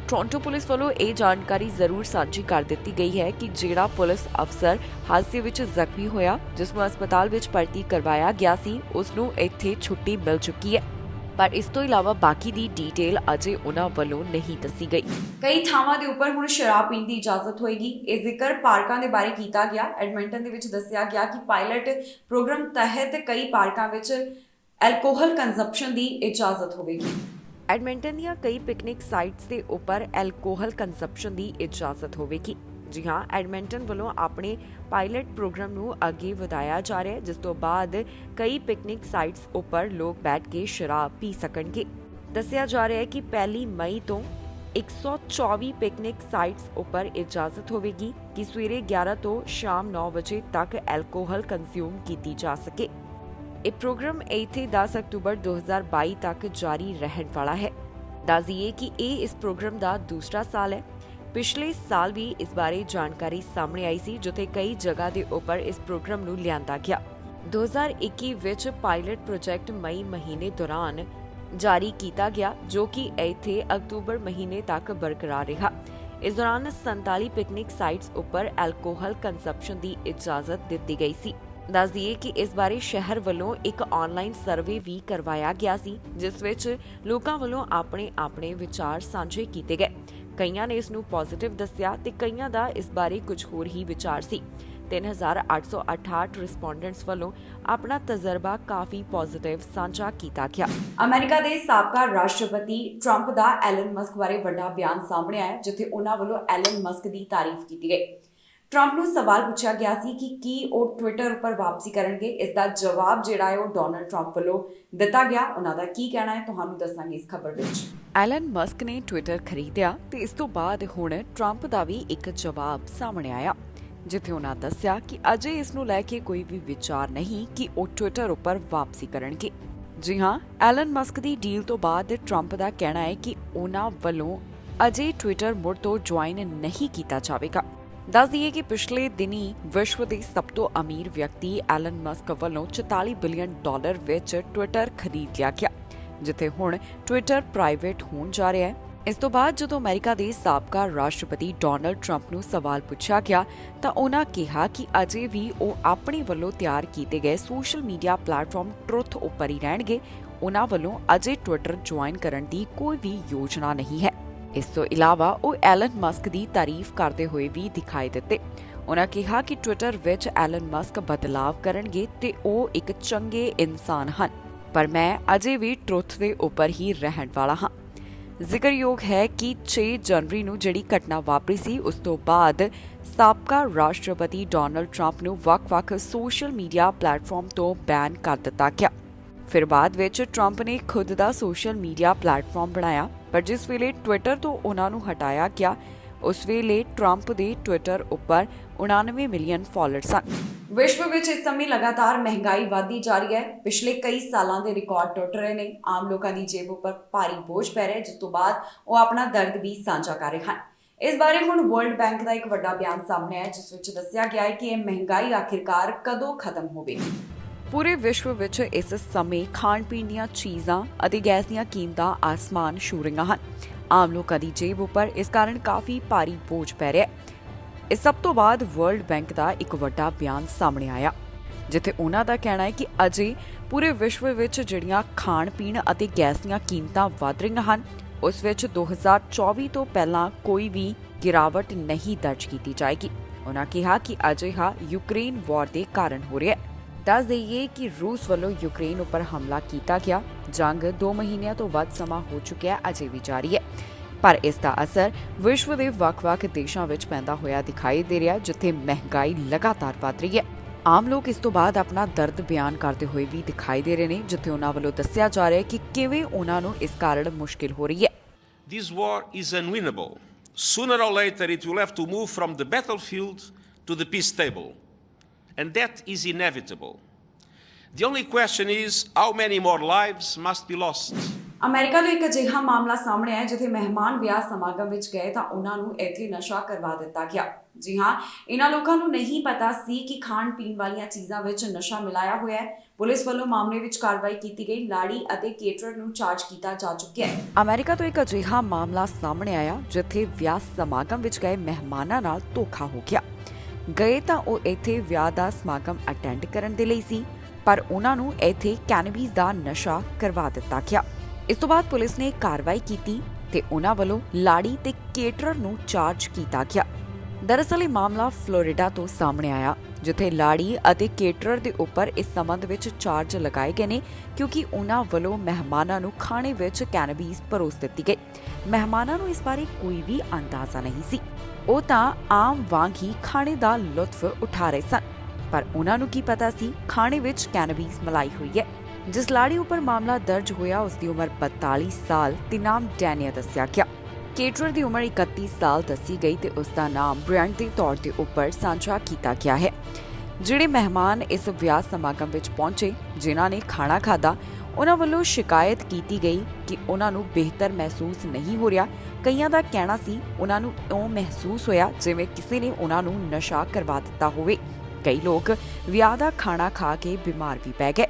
ਟੋਰਾਂਟੋ ਪੁਲਿਸ ਵੱਲੋਂ ਇਹ ਜਾਣਕਾਰੀ ਜ਼ਰੂਰ ਸਾਂਝੀ ਕਰ ਦਿੱਤੀ ਗਈ ਹੈ ਕਿ ਜਿਹੜਾ ਪੁਲਿਸ ਅਫਸਰ ਹਾਦਸੇ ਵਿੱਚ ਜ਼ਖਮੀ ਹੋਇਆ, ਜਿਸ ਨੂੰ ਹਸਪਤਾਲ ਵਿੱਚ ਭਰਤੀ ਕਰਵਾਇਆ ਗਿਆ ਸੀ, ਉਸ ਨੂੰ ਇੱਥੇ ਛੁੱਟੀ ਮਿਲ ਚੁੱਕੀ ਹੈ। ਪਰ ਇਸ ਤੋਂ ਇਲਾਵਾ ਬਾਕੀ ਦੀ ਡਿਟੇਲ ਅਜੇ ਉਹਨਾਂ ਵੱਲੋਂ ਨਹੀਂ ਦੱਸੀ ਗਈ। ਕਈ ਥਾਵਾਂ ਦੇ ਉੱਪਰ ਹੁਣ ਸ਼ਰਾਬ ਪੀਣ ਦੀ ਇਜਾਜ਼ਤ ਹੋਏਗੀ। ਇਹ ਜ਼ਿਕਰ ਪਾਰਕਾਂ ਦੇ ਬਾਰੇ ਕੀਤਾ ਗਿਆ। ਐਡਮਿੰਟਨ ਦੇ ਵਿੱਚ ਦੱਸਿਆ ਗਿਆ ਕਿ ਪਾਇਲਟ ਪ੍ਰੋਗਰਾਮ ਤਹਿਤ ਕਈ ਪਾਰਕਾਂ ਵਿੱਚ ਐਲਕੋਹਲ ਕੰਜ਼ੰਪਸ਼ਨ ਦੀ ਇਜਾਜ਼ਤ ਹੋਵੇਗੀ। ਐਡਮਿੰਟਨ ਦੀਆਂ ਕਈ ਪਿਕਨਿਕ ਸਾਈਟਸ ਦੇ ਉੱਪਰ ਐਲਕੋਹਲ ਕੰਜ਼ੰਪਸ਼ਨ ਦੀ ਇਜਾਜ਼ਤ ਹੋਵੇਗੀ। ਜੀ ਹਾਂ, ਐਡਮਿੰਟਨ ਵੱਲੋਂ ਆਪਣੇ ਪਾਇਲਟ ਪ੍ਰੋਗਰਾਮ ਨੂੰ ਅੱਗੇ ਵਧਾਇਆ ਜਾ ਰਿਹਾ ਹੈ, ਜਿਸ ਤੋਂ ਬਾਅਦ ਕਈ ਪਿਕਨਿਕ ਸਾਈਟਸ ਉੱਪਰ ਲੋਕ ਬੈਠ ਕੇ ਸ਼ਰਾਬ ਪੀ ਸਕਣਗੇ। ਦੱਸਿਆ ਜਾ ਰਿਹਾ ਹੈ ਕਿ 1 ਮਈ ਤੋਂ 124 ਪਿਕਨਿਕ ਸਾਈਟਸ ਉੱਪਰ ਇਜਾਜ਼ਤ ਹੋਵੇਗੀ ਕਿ ਸਵੇਰੇ 11 ਤੋਂ ਸ਼ਾਮ 9 ਵਜੇ ਤੱਕ ਐਲਕੋਹਲ ਕੰਜ਼ਿਊਮ ਕੀਤੀ ਜਾ ਸਕੇ। ਇਹ ਪ੍ਰੋਗਰਾਮ ਇੱਥੇ 10 ਅਕਤੂਬਰ 2022 ਤੱਕ ਜਾਰੀ ਰਹਿਣ ਵਾਲਾ ਹੈ। ਦੱਸ ਦਈਏ ਕਿ ਇਹ ਇਸ ਪ੍ਰੋਗਰਾਮ ਦਾ ਦੂਸਰਾ ਸਾਲ ਹੈ। ਪਿਛਲੇ ਸਾਲ ਵੀ ਇਸ ਬਾਰੇ ਜਾਣਕਾਰੀ ਸਾਹਮਣੇ ਆਈ ਸੀ, ਜਿੱਥੇ ਕਈ ਜਗ੍ਹਾ ਦੇ ਉੱਪਰ ਇਸ ਪ੍ਰੋਗਰਾਮ ਨੂੰ ਲਿਆਂਦਾ ਗਿਆ। 2021 ਵਿੱਚ ਪਾਇਲਟ ਪ੍ਰੋਜੈਕਟ ਮਈ ਮਹੀਨੇ ਦੌਰਾਨ ਜਾਰੀ ਕੀਤਾ ਗਿਆ, ਜੋ ਕਿ ਇੱਥੇ ਅਕਤੂਬਰ ਮਹੀਨੇ ਤੱਕ ਬਰਕਰਾਰ ਰਿਹਾ। ਇਸ ਦੌਰਾਨ 47 ਪਿਕਨਿਕ ਸਾਈਟਸ ਉੱਪਰ ਐਲਕੋਹਲ ਕੰਜ਼ੰਪਸ਼ਨ ਦੀ ਇਜਾਜ਼ਤ ਦਿੱਤੀ ਗਈ ਸੀ। ਦੱਸ ਦਈਏ ਕਿ ਇਸ ਬਾਰੇ ਸ਼ਹਿਰ ਵੱਲੋਂ ਇੱਕ ਆਨਲਾਈਨ ਸਰਵੇ ਵੀ ਕਰਵਾਇਆ ਗਿਆ ਸੀ, ਜਿਸ ਵਿੱਚ ਲੋਕਾਂ ਵੱਲੋਂ ਆਪਣੇ ਵਿਚਾਰ ਸਾਂਝੇ ਕੀਤੇ ਗਏ। ਕਈਆਂ ਨੇ ਇਸ ਨੂੰ ਪੋਜ਼ਿਟਿਵ ਦੱਸਿਆ ਤੇ ਕਈਆਂ ਦਾ ਇਸ ਬਾਰੇ ਕੁਝ ਹੋਰ ਹੀ ਵਿਚਾਰ ਸੀ। 3868 ਰਿਸਪੋਂਡੈਂਟਸ ਵੱਲੋਂ ਆਪਣਾ ਤਜਰਬਾ ਕਾਫੀ ਪੋਜ਼ਿਟਿਵ ਸਾਂਝਾ ਕੀਤਾ ਗਿਆ। ਅਮਰੀਕਾ ਦੇ ਸਾਬਕਾ ਰਾਸ਼ਟਰਪਤੀ ਟਰੰਪ ਦਾ ਐਲਨ ਮਸਕ ਬਾਰੇ ਵੱਡਾ ਬਿਆਨ ਸਾਹਮਣੇ ਆਇਆ, ਜਿੱਥੇ ਉਹਨਾਂ ਵੱਲੋਂ ਐਲਨ ਮਸਕ ਦੀ ਤਾਰੀਫ ਕੀਤੀ ਗਈ। ਟਰੰਪ ਨੂੰ ਸਵਾਲ ਪੁੱਛਿਆ ਗਿਆ ਸੀ ਕਿ ਕੀ ਉਹ ਟਵਿੱਟਰ ਉੱਪਰ ਵਾਪਸੀ ਕਰਨਗੇ। ਇਸ ਦਾ ਜਵਾਬ ਜਿਹੜਾ ਹੈ ਉਹ ਡੋਨਲਡ ਟਰੰਪ ਵੱਲੋਂ ਦਿੱਤਾ ਗਿਆ। ਉਹਨਾਂ ਦਾ ਕੀ ਕਹਿਣਾ ਹੈ ਤੁਹਾਨੂੰ ਦੱਸਾਂਗੇ ਇਸ ਖਬਰ ਵਿੱਚ। ਐਲਨ ਮਸਕ ਨੇ ਟਵਿੱਟਰ ਖਰੀਦਿਆ ਤੇ ਇਸ ਤੋਂ ਬਾਅਦ ਹੁਣ ਟਰੰਪ ਦਾ ਵੀ ਇੱਕ ਜਵਾਬ ਸਾਹਮਣੇ ਆਇਆ, ਜਿੱਥੇ ਉਹਨਾਂ ਦੱਸਿਆ ਕਿ ਅਜੇ ਇਸ ਨੂੰ ਲੈ ਕੇ ਕੋਈ ਵੀ ਵਿਚਾਰ ਨਹੀਂ ਕਿ ਉਹ ਟਵਿੱਟਰ ਉੱਪਰ ਵਾਪਸੀ ਕਰਨਗੇ। ਜੀ ਹਾਂ, ਐਲਨ ਮਸਕ ਦੀ ਡੀਲ ਤੋਂ ਬਾਅਦ ਟਰੰਪ ਦਾ ਕਹਿਣਾ ਹੈ ਕਿ ਉਹਨਾਂ ਵੱਲੋਂ ਅਜੇ ਟਵਿੱਟਰ ਮੁੜ ਤੋਂ ਜੁਆਇਨ ਨਹੀਂ ਕੀਤਾ ਜਾਵੇਗਾ। ਦੱਸ ਦਈਏ ਕਿ ਪਿਛਲੇ ਦਿਨੀ ਵਿਸ਼ਵ ਦੇ ਸਭ ਤੋਂ ਅਮੀਰ ਵਿਅਕਤੀ ਐਲਨ ਮਸਕ ਵੱਲੋਂ $44 ਬਿਲੀਅਨ ਵਿੱਚ ਟਵਿੱਟਰ ਖਰੀਦ ਲਿਆ ਗਿਆ, ਜਿੱਥੇ ਹੁਣ ਟਵਿੱਟਰ ਪ੍ਰਾਈਵੇਟ ਹੋਣ ਜਾ ਰਿਹਾ ਹੈ। ਇਸ ਤੋਂ ਬਾਅਦ ਜਦੋਂ ਅਮਰੀਕਾ ਦੇ ਸਾਬਕਾ ਰਾਸ਼ਟਰਪਤੀ ਡੋਨਲਡ ਟਰੰਪ ਨੂੰ ਸਵਾਲ ਪੁੱਛਿਆ ਗਿਆ ਤਾਂ ਉਹਨਾਂ ਕਿਹਾ ਕਿ ਅਜੇ ਵੀ ਉਹ ਆਪਣੇ ਵੱਲੋਂ ਤਿਆਰ ਕੀਤੇ ਗਏ ਸੋਸ਼ਲ ਮੀਡੀਆ ਪਲੇਟਫਾਰਮ ਟਰੁਥ ਉੱਪਰ ਹੀ ਰਹਿਣਗੇ। ਉਹਨਾਂ ਵੱਲੋਂ ਅਜੇ ਟਵਿੱਟਰ ਜੁਆਇਨ ਕਰਨ ਦੀ ਕੋਈ ਵੀ ਯੋਜਨਾ ਨਹੀਂ ਹੈ। ਇਸ ਤੋਂ ਇਲਾਵਾ ਉਹ ਐਲਨ ਮਸਕ ਦੀ ਤਾਰੀਫ ਕਰਦੇ ਹੋਏ ਵੀ ਦਿਖਾਈ ਦਿੱਤੇ। ਉਹਨਾਂ ਕਿਹਾ ਕਿ ਟਵਿੱਟਰ ਵਿੱਚ ਐਲਨ ਮਸਕ ਬਦਲਾਵ ਕਰਨਗੇ ਤੇ ਉਹ ਇੱਕ ਚੰਗੇ ਇਨਸਾਨ ਹਨ, ਪਰ ਮੈਂ ਅਜੇ ਵੀ ਟਰੁਥ ਦੇ ਉੱਪਰ ਹੀ ਰਹਿਣ ਵਾਲਾ ਹਾਂ। ਜ਼ਿਕਰਯੋਗ ਹੈ ਕਿ 6 ਜਨਵਰੀ ਨੂੰ ਜਿਹੜੀ ਘਟਨਾ ਵਾਪਰੀ ਸੀ, ਉਸ ਤੋਂ ਬਾਅਦ ਸਾਬਕਾ ਰਾਸ਼ਟਰਪਤੀ ਡੋਨਲਡ ਟਰੰਪ ਨੂੰ ਵੱਖ-ਵੱਖ ਸੋਸ਼ਲ ਮੀਡੀਆ ਪਲੇਟਫਾਰਮ ਤੋਂ ਬੈਨ ਕਰ ਦਿੱਤਾ ਗਿਆ। ਫਿਰ ਬਾਅਦ ਵਿੱਚ ਟਰੰਪ ਨੇ ਖੁਦ ਦਾ ਸੋਸ਼ਲ ਮੀਡੀਆ ਪਲੇਟਫਾਰਮ ਬਣਾਇਆ, ਪਰ ਜਿਸ ਵੇਲੇ ਟਵਿੱਟਰ ਤੋਂ ਉਹਨਾਂ ਨੂੰ ਹਟਾਇਆ ਗਿਆ, ਉਸ ਵੇਲੇ ਟਰੰਪ ਦੇ ਟਵਿੱਟਰ ਉੱਪਰ 99 ਮਿਲੀਅਨ ਫਾਲੋਅਰ ਸਨ। ਵਿਸ਼ਵ ਵਿੱਚ ਇਸ ਸਮੇਂ ਲਗਾਤਾਰ ਮਹਿੰਗਾਈ ਵਧਦੀ ਜਾ ਰਹੀ ਹੈ। ਪਿਛਲੇ ਕਈ ਸਾਲਾਂ ਦੇ ਰਿਕਾਰਡ ਟੁੱਟ ਰਹੇ ਨੇ। ਆਮ ਲੋਕਾਂ ਦੀ ਜੇਬ ਉੱਪਰ ਭਾਰੀ ਬੋਝ ਪੈ ਰਿਹਾ, ਜਿਸ ਤੋਂ ਬਾਅਦ ਉਹ ਆਪਣਾ ਦਰਦ ਵੀ ਸਾਂਝਾ ਕਰ ਰਹੇ ਹਨ। ਇਸ ਬਾਰੇ ਹੁਣ ਵਰਲਡ ਬੈਂਕ ਦਾ ਇੱਕ ਵੱਡਾ ਬਿਆਨ ਸਾਹਮਣੇ ਆਇਆ, ਜਿਸ ਵਿੱਚ ਦੱਸਿਆ ਗਿਆ ਹੈ ਕਿ ਇਹ ਮਹਿੰਗਾਈ ਆਖਿਰਕਾਰ ਕਦੋਂ ਖਤਮ ਹੋਵੇਗੀ। ਪੂਰੇ ਵਿਸ਼ਵ ਵਿੱਚ ਇਸ ਸਮੇਂ ਖਾਣ-ਪੀਣ ਦੀਆਂ ਚੀਜ਼ਾਂ ਅਤੇ ਗੈਸ ਦੀਆਂ ਕੀਮਤਾਂ ਆਸਮਾਨ ਛੂ ਰਹੀਆਂ ਹਨ। ਆਮ ਲੋਕਾਂ ਦੀ ਜੇਬ ਉੱਪਰ ਇਸ ਕਾਰਨ ਕਾਫੀ ਭਾਰੀ ਬੋਝ ਪੈ ਰਿਹਾ ਹੈ। ਇਸ ਸਭ ਤੋਂ ਬਾਅਦ ਵਰਲਡ ਬੈਂਕ ਦਾ ਇੱਕ ਵੱਡਾ ਬਿਆਨ ਸਾਹਮਣੇ ਆਇਆ, ਜਿੱਥੇ ਉਹਨਾਂ ਦਾ ਕਹਿਣਾ ਹੈ ਕਿ ਅਜੇ ਪੂਰੇ ਵਿਸ਼ਵ ਵਿੱਚ ਜਿਹੜੀਆਂ ਖਾਣ-ਪੀਣ ਅਤੇ ਗੈਸ ਦੀਆਂ ਕੀਮਤਾਂ ਵਧ ਰਹੀਆਂ ਹਨ, ਉਸ ਵਿੱਚ 2024 ਤੋਂ ਪਹਿਲਾਂ ਕੋਈ ਵੀ ਗਿਰਾਵਟ ਨਹੀਂ ਦਰਜ ਕੀਤੀ ਜਾਏਗੀ। ਉਹਨਾਂ ਕਿਹਾ ਕਿ ਅਜਿਹਾ ਯੂਕਰੇਨ ਵਾਰ ਦੇ ਕਾਰਨ ਹੋ ਰਿਹਾ ਹੈ। ਦੱਸ ਦੇਈਏ ਕਿ ਰੂਸ ਵੱਲੋਂ ਯੂਕਰੇਨ ਉੱਪਰ ਹਮਲਾ ਕੀਤਾ ਗਿਆ। ਜੰਗ 2 ਮਹੀਨਿਆਂ ਤੋਂ ਵੱਧ ਸਮਾਂ ਹੋ ਚੁੱਕਿਆ ਹੈ, ਅਜੇ ਵੀ ਜਾਰੀ ਹੈ, ਪਰ ਇਸ ਦਾ ਅਸਰ ਵਿਸ਼ਵ ਦੇ ਵੱਖ-ਵੱਖ ਦੇਸ਼ਾਂ ਵਿੱਚ ਪੈਂਦਾ ਹੋਇਆ ਦਿਖਾਈ ਦੇ ਰਿਹਾ, ਜਿੱਥੇ ਮਹਿੰਗਾਈ ਲਗਾਤਾਰ ਵਧ ਰਹੀ ਹੈ। ਆਮ ਲੋਕ ਇਸ ਤੋਂ ਬਾਅਦ ਆਪਣਾ ਦਰਦ ਬਿਆਨ ਕਰਦੇ ਹੋਏ ਵੀ ਦਿਖਾਈ ਦੇ ਰਹੇ ਨੇ, ਜਿੱਥੇ ਉਹਨਾਂ ਵੱਲੋਂ ਦੱਸਿਆ ਜਾ ਰਿਹਾ ਹੈ ਕਿ ਕਿਵੇਂ ਉਹਨਾਂ ਨੂੰ ਇਸ ਕਾਰਨ ਮੁਸ਼ਕਿਲ ਹੋ ਰਹੀ ਹੈ।
This war is unwinnable. Sooner or later it will have to move from the battlefield to the peace table. And that is inevitable. The only question is how many more lives must be lost.
America ਤੋਂ ਇੱਕ ਅਜਿਹਾ ਮਾਮਲਾ ਸਾਹਮਣੇ ਆਇਆ, ਜਿੱਥੇ ਮਹਿਮਾਨ ਵਿਆਹ ਸਮਾਗਮ ਵਿੱਚ ਗਏ ਤਾਂ ਉਹਨਾਂ ਨੂੰ ਇੱਥੇ ਨਸ਼ਾ ਕਰਵਾ ਦਿੱਤਾ ਗਿਆ। ਜੀ ਹਾਂ, ਇਹਨਾਂ ਲੋਕਾਂ ਨੂੰ ਨਹੀਂ ਪਤਾ ਸੀ ਕਿ ਖਾਣ ਪੀਣ ਵਾਲੀਆਂ ਚੀਜ਼ਾਂ ਵਿੱਚ ਨਸ਼ਾ ਮਿਲਾਇਆ ਹੋਇਆ ਹੈ। ਪੁਲਿਸ ਵੱਲੋਂ ਮਾਮਲੇ ਵਿੱਚ ਕਾਰਵਾਈ ਕੀਤੀ ਗਈ। ਲਾੜੀ ਅਤੇ ਕੇਟਰਰ ਨੂੰ ਚਾਰਜ ਕੀਤਾ ਜਾ ਚੁੱਕਿਆ ਹੈ। ਅਮਰੀਕਾ ਤੋਂ ਇੱਕ ਅਜਿਹਾ ਮਾਮਲਾ ਸਾਹਮਣੇ ਆਇਆ, ਜਿੱਥੇ ਵਿਆਹ ਸਮਾਗਮ ਵਿੱਚ ਗਏ ਮਹਿਮਾਨਾਂ ਨਾਲ ਧੋਖਾ ਹੋ ਗਿਆ। ਗਏ ਤਾਂ ਉਹ ਇੱਥੇ ਵਿਆਹ ਦਾ ਸਮਾਗਮ ਅਟੈਂਡ ਕਰਨ ਦੇ ਲਈ ਸੀ, ਪਰ ਉਹਨਾਂ ਨੂੰ ਇੱਥੇ ਕੈਨੇਬੀਜ਼ ਦਾ ਨਸ਼ਾ ਕਰਵਾ ਦਿੱਤਾ ਗਿਆ। ਇਸ ਤੋਂ ਬਾਅਦ ਪੁਲਿਸ ਨੇ ਕਾਰਵਾਈ ਕੀਤੀ ਤੇ ਉਹਨਾਂ ਵੱਲੋਂ ਲਾੜੀ ਤੇ ਕੇਟਰਰ ਨੂੰ ਚਾਰਜ ਕੀਤਾ ਗਿਆ। ਦਰਅਸਲ ਇਹ ਮਾਮਲਾ ਫਲੋਰੀਡਾ ਤੋਂ ਸਾਹਮਣੇ ਆਇਆ, ਜਿੱਥੇ ਲਾੜੀ ਅਤੇ ਕੇਟਰਰ ਦੇ ਉੱਪਰ ਇਸ ਸੰਬੰਧ ਵਿੱਚ ਚਾਰਜ ਲਗਾਏ ਗਏ ਨੇ, ਕਿਉਂਕਿ ਉਹਨਾਂ ਵੱਲੋਂ ਮਹਿਮਾਨਾਂ ਨੂੰ ਖਾਣੇ ਵਿੱਚ ਕੈਨੇਬੀਜ਼ ਪਰੋਸ ਦਿੱਤੀ ਗਈ। ਮਹਿਮਾਨਾਂ ਨੂੰ ਇਸ ਬਾਰੇ ਕੋਈ ਵੀ ਅੰਦਾਜ਼ਾ ਨਹੀਂ ਸੀ। ਉਹ ਤਾਂ ਆਮ ਵਾਂਗ ਹੀ ਖਾਣੇ ਦਾ ਲੁਤਫ ਉਠਾ ਰਹੇ ਸਨ, ਪਰ ਉਹਨਾਂ ਨੂੰ ਕੀ ਪਤਾ ਸੀ ਖਾਣੇ ਵਿੱਚ ਕੈਨੇਬੀਸ ਮਲਾਈ ਹੋਈ ਹੈ। ਜਿਸ ਲਾੜੀ ਉੱਪਰ ਮਾਮਲਾ ਦਰਜ ਹੋਇਆ ਉਸ ਦੀ ਉਮਰ 42 ਸਾਲ ਤੇ ਨਾਮ ਡੈਨੀਆ ਦੱਸਿਆ ਗਿਆ। ਕੇਟਰਰ ਦੀ ਉਮਰ 31 ਸਾਲ ਦੱਸੀ ਗਈ ਤੇ ਉਸ ਦਾ ਨਾਮ ਬ੍ਰਾਂਡ ਦੇ ਤੌਰ ਤੇ ਉੱਪਰ ਸਾਂਝਾ ਕੀਤਾ ਗਿਆ ਹੈ। ਜਿਹੜੇ ਮਹਿਮਾਨ ਇਸ ਵਿਆਹ ਸਮਾਗਮ ਵਿੱਚ ਪਹੁੰਚੇ, ਜਿਨ੍ਹਾਂ ਨੇ ਖਾਣਾ ਖਾਧਾ, ਉਹਨਾਂ ਵੱਲੋਂ ਸ਼ਿਕਾਇਤ ਕੀਤੀ ਗਈ ਕਿ ਉਹਨਾਂ ਨੂੰ ਬਿਹਤਰ ਮਹਿਸੂਸ ਨਹੀਂ ਹੋ ਰਿਹਾ। ਕਈਆਂ ਦਾ ਕਹਿਣਾ ਸੀ ਉਹਨਾਂ ਨੂੰ ਇਉਂ ਮਹਿਸੂਸ ਹੋਇਆ ਜਿਵੇਂ ਕਿਸੇ ਨੇ ਉਹਨਾਂ ਨੂੰ ਨਸ਼ਾ ਕਰਵਾ ਦਿੱਤਾ ਹੋਵੇ। ਕਈ ਲੋਕ ਵਿਆਹ ਦਾ ਖਾਣਾ ਖਾ ਕੇ ਬਿਮਾਰ ਵੀ ਪੈ ਗਏ।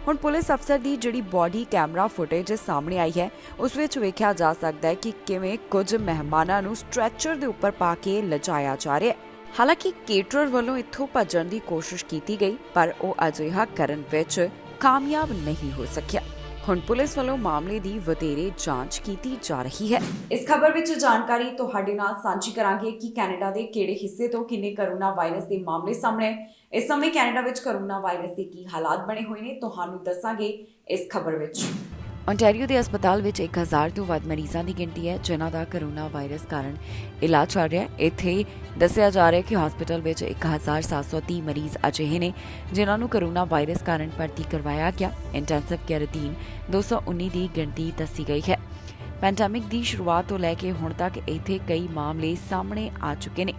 ਹੁਣ ਪੁਲਿਸ ਅਫਸਰ ਦੀ ਜਿਹੜੀ ਬੋਡੀ ਕੈਮਰਾ ਫੁਟੇਜ ਸਾਹਮਣੇ ਆਈ ਹੈ, ਉਸ ਵਿੱਚ ਵੇਖਿਆ ਜਾ ਸਕਦਾ ਹੈ ਕਿ ਕਿਵੇਂ ਕੁਝ ਮਹਿਮਾਨਾਂ ਨੂੰ ਸਟ੍ਰੈਚਰ ਦੇ ਉੱਪਰ ਪਾ ਕੇ ਲਿਜਾਇਆ ਜਾ ਰਿਹਾ ਹੈ। ਹਾਲਾਂਕਿ ਕੇਟਰਰ ਵੱਲੋਂ ਇੱਥੋਂ ਭੱਜਣ ਦੀ ਕੋਸ਼ਿਸ਼ ਕੀਤੀ ਗਈ, ਪਰ ਉਹ ਅਜਿਹਾ ਕਰਨ ਵਿੱਚ ਕਾਮਯਾਬ ਨਹੀਂ ਹੋ ਸਕਿਆ। ਹੁਣ ਪੁਲਿਸ ਵੱਲੋਂ ਮਾਮਲੇ ਦੀ ਵਧੇਰੇ ਜਾਂਚ ਕੀਤੀ ਜਾ ਰਹੀ ਹੈ। ਇਸ ਖਬਰ ਵਿੱਚ ਜਾਣਕਾਰੀ ਤੁਹਾਡੇ ਨਾਲ ਸਾਂਝੀ ਕਰਾਂਗੇ ਕਿ ਕੈਨੇਡਾ ਦੇ ਕਿਹੜੇ ਹਿੱਸੇ ਤੋਂ ਕਿੰਨੇ ਕੋਰੋਨਾ ਵਾਇਰਸ ਦੇ ਮਾਮਲੇ ਸਾਹਮਣੇ ਆਏ। ਇਸ ਸਮੇਂ ਕੈਨੇਡਾ ਵਿੱਚ ਕੋਰੋਨਾ ਵਾਇਰਸ ਦੇ ਕੀ ਹਾਲਾਤ ਬਣੇ ਹੋਏ ਨੇ, ਤੁਹਾਨੂੰ ਦੱਸਾਂਗੇ ਇਸ ਖਬਰ ਵਿੱਚ। ਓਨਟਾਰੀਓ ਦੇ ਹਸਪਤਾਲ ਵਿੱਚ 1000 ਤੋਂ ਵੱਧ ਮਰੀਜ਼ਾਂ ਦੀ ਗਿਣਤੀ ਹੈ, ਜਿਨ੍ਹਾਂ ਦਾ ਕੋਰੋਨਾ ਵਾਇਰਸ ਕਾਰਨ ਇਲਾਜ ਚੱਲ ਰਿਹਾ ਹੈ। ਇੱਥੇ ਦੱਸਿਆ ਜਾ ਰਿਹਾ ਹੈ ਕਿ ਹਸਪਤਾਲ ਵਿੱਚ 1730 ਮਰੀਜ਼ ਅਜਿਹੇ ਨੇ ਜਿਨ੍ਹਾਂ ਨੂੰ ਕੋਰੋਨਾ ਵਾਇਰਸ ਕਾਰਨ ਭਰਤੀ ਕਰਵਾਇਆ ਗਿਆ। ਇੰਟੈਂਸਿਵ ਕੇਅਰ ਅਧੀਨ 219 ਦੀ ਗਿਣਤੀ ਦੱਸੀ ਗਈ ਹੈ। ਪੈਂਡੈਮਿਕ ਦੀ ਸ਼ੁਰੂਆਤ ਤੋਂ ਲੈ ਕੇ ਹੁਣ ਤੱਕ ਇੱਥੇ ਕਈ ਮਾਮਲੇ ਸਾਹਮਣੇ ਆ ਚੁੱਕੇ ਨੇ।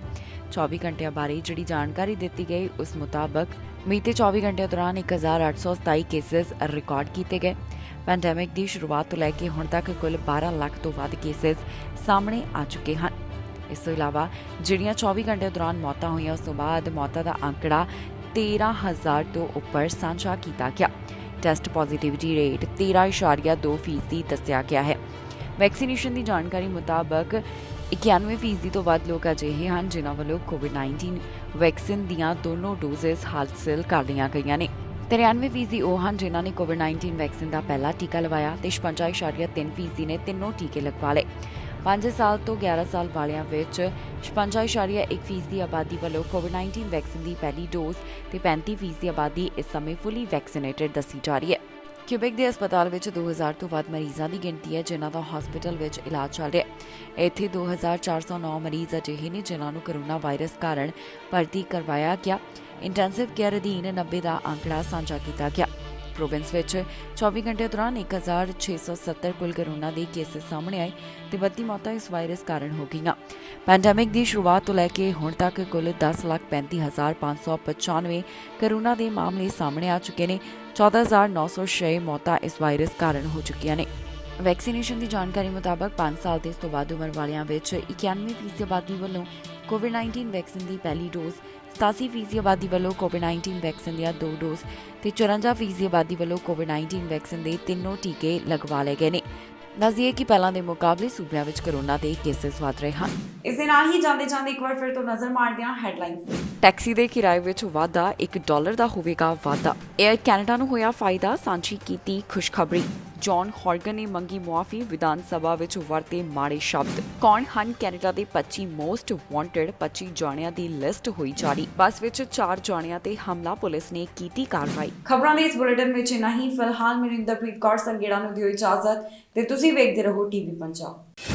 24 ਘੰਟਿਆਂ ਬਾਰੇ ਜਿਹੜੀ ਜਾਣਕਾਰੀ ਦਿੱਤੀ ਗਈ, ਉਸ ਮੁਤਾਬਕ ਬੀਤੇ 24 ਘੰਟਿਆਂ ਦੌਰਾਨ 1827 ਕੇਸਿਸ ਰਿਕਾਰਡ ਕੀਤੇ ਗਏ। ਪੈਂਡੈਮਿਕ ਦੀ ਸ਼ੁਰੂਆਤ ਤੋਂ ਲੈ ਕੇ ਹੁਣ ਤੱਕ ਕੁੱਲ 12 ਲੱਖ ਤੋਂ ਵੱਧ ਕੇਸਿਸ ਸਾਹਮਣੇ ਆ ਚੁੱਕੇ ਹਨ। ਇਸ ਤੋਂ ਇਲਾਵਾ ਜਿਹੜੀਆਂ 24 ਘੰਟਿਆਂ ਦੌਰਾਨ ਮੌਤਾਂ ਹੋਈਆਂ, ਉਸ ਤੋਂ ਬਾਅਦ ਮੌਤਾਂ ਦਾ ਅੰਕੜਾ 13,000 ਤੋਂ ਉੱਪਰ ਸਾਂਝਾ ਕੀਤਾ ਗਿਆ। ਟੈਸਟ ਪੋਜ਼ਿਟਿਵਿਟੀ ਰੇਟ 13.2% ਦੱਸਿਆ ਗਿਆ ਹੈ। ਵੈਕਸੀਨੇਸ਼ਨ ਦੀ ਜਾਣਕਾਰੀ ਮੁਤਾਬਕ 91% ਤੋਂ ਵੱਧ ਲੋਕ ਅਜਿਹੇ ਹਨ ਜਿਨ੍ਹਾਂ ਵੱਲੋਂ ਕੋਵਿਡ-19 ਵੈਕਸੀਨ ਦੀਆਂ ਦੋਨੋਂ ਡੋਜ਼ਸ ਹਾਸਲ ਕਰ ਲਈਆਂ ਗਈਆਂ ਨੇ। 93% ਉਹ ਹਨ ਜਿਨ੍ਹਾਂ ਨੇ ਕੋਵਿਡ-19 ਵੈਕਸੀਨ ਦਾ ਪਹਿਲਾ ਟੀਕਾ ਲਵਾਇਆ ਤੇ 56.3% ਨੇ ਤਿੰਨੋਂ ਟੀਕੇ ਲਗਵਾ ਲਏ। 5 ਸਾਲ ਤੋਂ 11 ਸਾਲ ਵਾਲਿਆਂ ਵਿੱਚ 56.1% ਦੀ ਆਬਾਦੀ ਵੱਲੋਂ ਕੋਵਿਡ-19 ਵੈਕਸੀਨ ਦੀ ਪਹਿਲੀ ਡੋਜ਼ ਤੇ 35% ਦੀ ਆਬਾਦੀ ਇਸ ਸਮੇਂ ਫੁੱਲੀ ਵੈਕਸੀਨੇਟਡ ਦੱਸੀ ਜਾ ਰਹੀ ਹੈ। ਕਿਊਬੈਕ ਦੇ ਹਸਪਤਾਲ ਵਿੱਚ 2000 ਤੋਂ ਵੱਧ ਮਰੀਜ਼ਾਂ ਦੀ ਗਿਣਤੀ ਹੈ ਜਿਨ੍ਹਾਂ ਦਾ ਹਸਪਤਾਲ ਵਿੱਚ ਇਲਾਜ ਚੱਲ ਰਿਹਾ ਹੈ। ਇੱਥੇ 2409 ਮਰੀਜ਼ ਅਜਿਹੇ ਨੇ ਜਿਨ੍ਹਾਂ ਨੂੰ ਕੋਰੋਨਾ ਵਾਇਰਸ ਕਾਰਨ ਭਰਤੀ ਕਰਵਾਇਆ ਗਿਆ। ਇੰਟੈਂਸਿਵ ਕੇਅਰ ਅਧੀਨ 90 ਦਾ ਅੰਕੜਾ ਸਾਂਝਾ ਕੀਤਾ ਗਿਆ। ਪ੍ਰੋਵਿੰਸ ਵਿੱਚ 24 ਘੰਟੇ ਦੌਰਾਨ 1670 ਕੁੱਲ ਕੋਰੋਨਾ ਦੇ ਕੇਸ ਸਾਹਮਣੇ ਆਏ ਤੇ 32 ਮੌਤਾਂ ਇਸ ਵਾਇਰਸ ਕਾਰਨ ਹੋ ਗਈਆਂ। ਪੈਂਡੈਮਿਕ ਦੀ ਸ਼ੁਰੂਆਤ ਤੋਂ ਲੈ ਕੇ ਹੁਣ ਤੱਕ ਕੁੱਲ 10,35,595 ਕੋਰੋਨਾ ਦੇ ਮਾਮਲੇ ਸਾਹਮਣੇ ਆ ਚੁੱਕੇ ਨੇ। 14,906 ਮੌਤਾਂ ਇਸ ਵਾਇਰਸ ਕਾਰਨ ਹੋ ਚੁੱਕੀਆਂ ਨੇ। ਵੈਕਸੀਨੇਸ਼ਨ ਦੀ ਜਾਣਕਾਰੀ ਮੁਤਾਬਕ 5 ਸਾਲ ਤੇ ਇਸ ਤੋਂ ਵੱਧ ਉਮਰ ਵਾਲਿਆਂ ਵਿੱਚ 91% ਆਬਾਦੀ ਵੱਲੋਂ ਕੋਵਿਡ-19 ਵੈਕਸੀਨ ਦੀ ਪਹਿਲੀ ਡੋਜ਼, 87% ਆਬਾਦੀ ਵੱਲੋਂ ਕੋਵਿਡ-19 ਵੈਕਸੀਨ ਦੀਆਂ 2 ਡੋਜ਼ ਤੇ 54% ਆਬਾਦੀ ਵੱਲੋਂ ਕੋਵਿਡ-19 ਵੈਕਸੀਨ ਦੇ ਤਿੰਨੋਂ ਟੀਕੇ ਲਗਵਾ ਲਏ ਗਏ ਨੇ। ਦੱਸ ਦਈਏ ਕਿ ਪਹਿਲਾਂ ਦੇ ਮੁਕਾਬਲੇ ਸੂਬਿਆਂ ਵਿੱਚ ਕੋਰੋਨਾ ਦੇ ਕੇਸਿਸ ਵਧ ਰਹੇ ਹਨ। ਇਸ ਦੇ ਨਾਲ ਹੀ ਜਾਂਦੇ ਇੱਕ ਵਾਰ ਫਿਰ ਤੋਂ ਨਜ਼ਰ ਮਾਰਦੇ ਹਾਂ ਹੈਡਲਾਈਨਸ ਤੇ। ਟੈਕਸੀ ਦੇ ਕਿਰਾਏ ਵਿੱਚ ਵਾਧਾ, $1 ਦਾ ਹੋਵੇਗਾ ਵਾਧਾ। ਏਅਰ ਕੈਨੇਡਾ ਨੂੰ ਹੋਇਆ ਫਾਇਦਾ, ਸਾਂਝੀ ਕੀਤੀ ਖੁਸ਼ਖਬਰੀ। ਜੌਨ ਹੌਰਗਨ ਨੇ ਮੰਗੀ ਮੁਆਫੀ, ਵਿਧਾਨ ਸਭਾ ਵਿੱਚ ਵਰਤੇ ਮਾੜੇ ਸ਼ਬਦ। ਕੌਣ ਹਨ ਕੈਨੇਡਾ ਦੇ 25 ਮੋਸਟ ਵਾਂਟਡ? 25 ਜਾਣਿਆਂ ਦੀ ਲਿਸਟ ਹੋਈ ਜਾਰੀ। ਬੱਸ ਵਿੱਚ 4 ਜਾਣਿਆਂ ਤੇ ਹਮਲਾ, ਪੁਲਿਸ ਨੇ ਕੀਤੀ ਕਾਰਵਾਈ। ਖਬਰਾਂ ਦੇ ਇਸ ਬੁਲੇਟਿਨ ਵਿੱਚ ਇੰਨਾ ਹੀ। ਫਿਲਹਾਲ ਮੈਨੂੰ ਇੰਦਰਪ੍ਰੀਤ ਕੌਰ ਸੰਗੇੜਾ ਨੂੰ ਦਿਓ ਇਜਾਜ਼ਤ ਤੇ ਤੁਸੀਂ ਵੇਖਦੇ ਰਹੋ ਟੀਵੀ ਪੰਜਾਬ।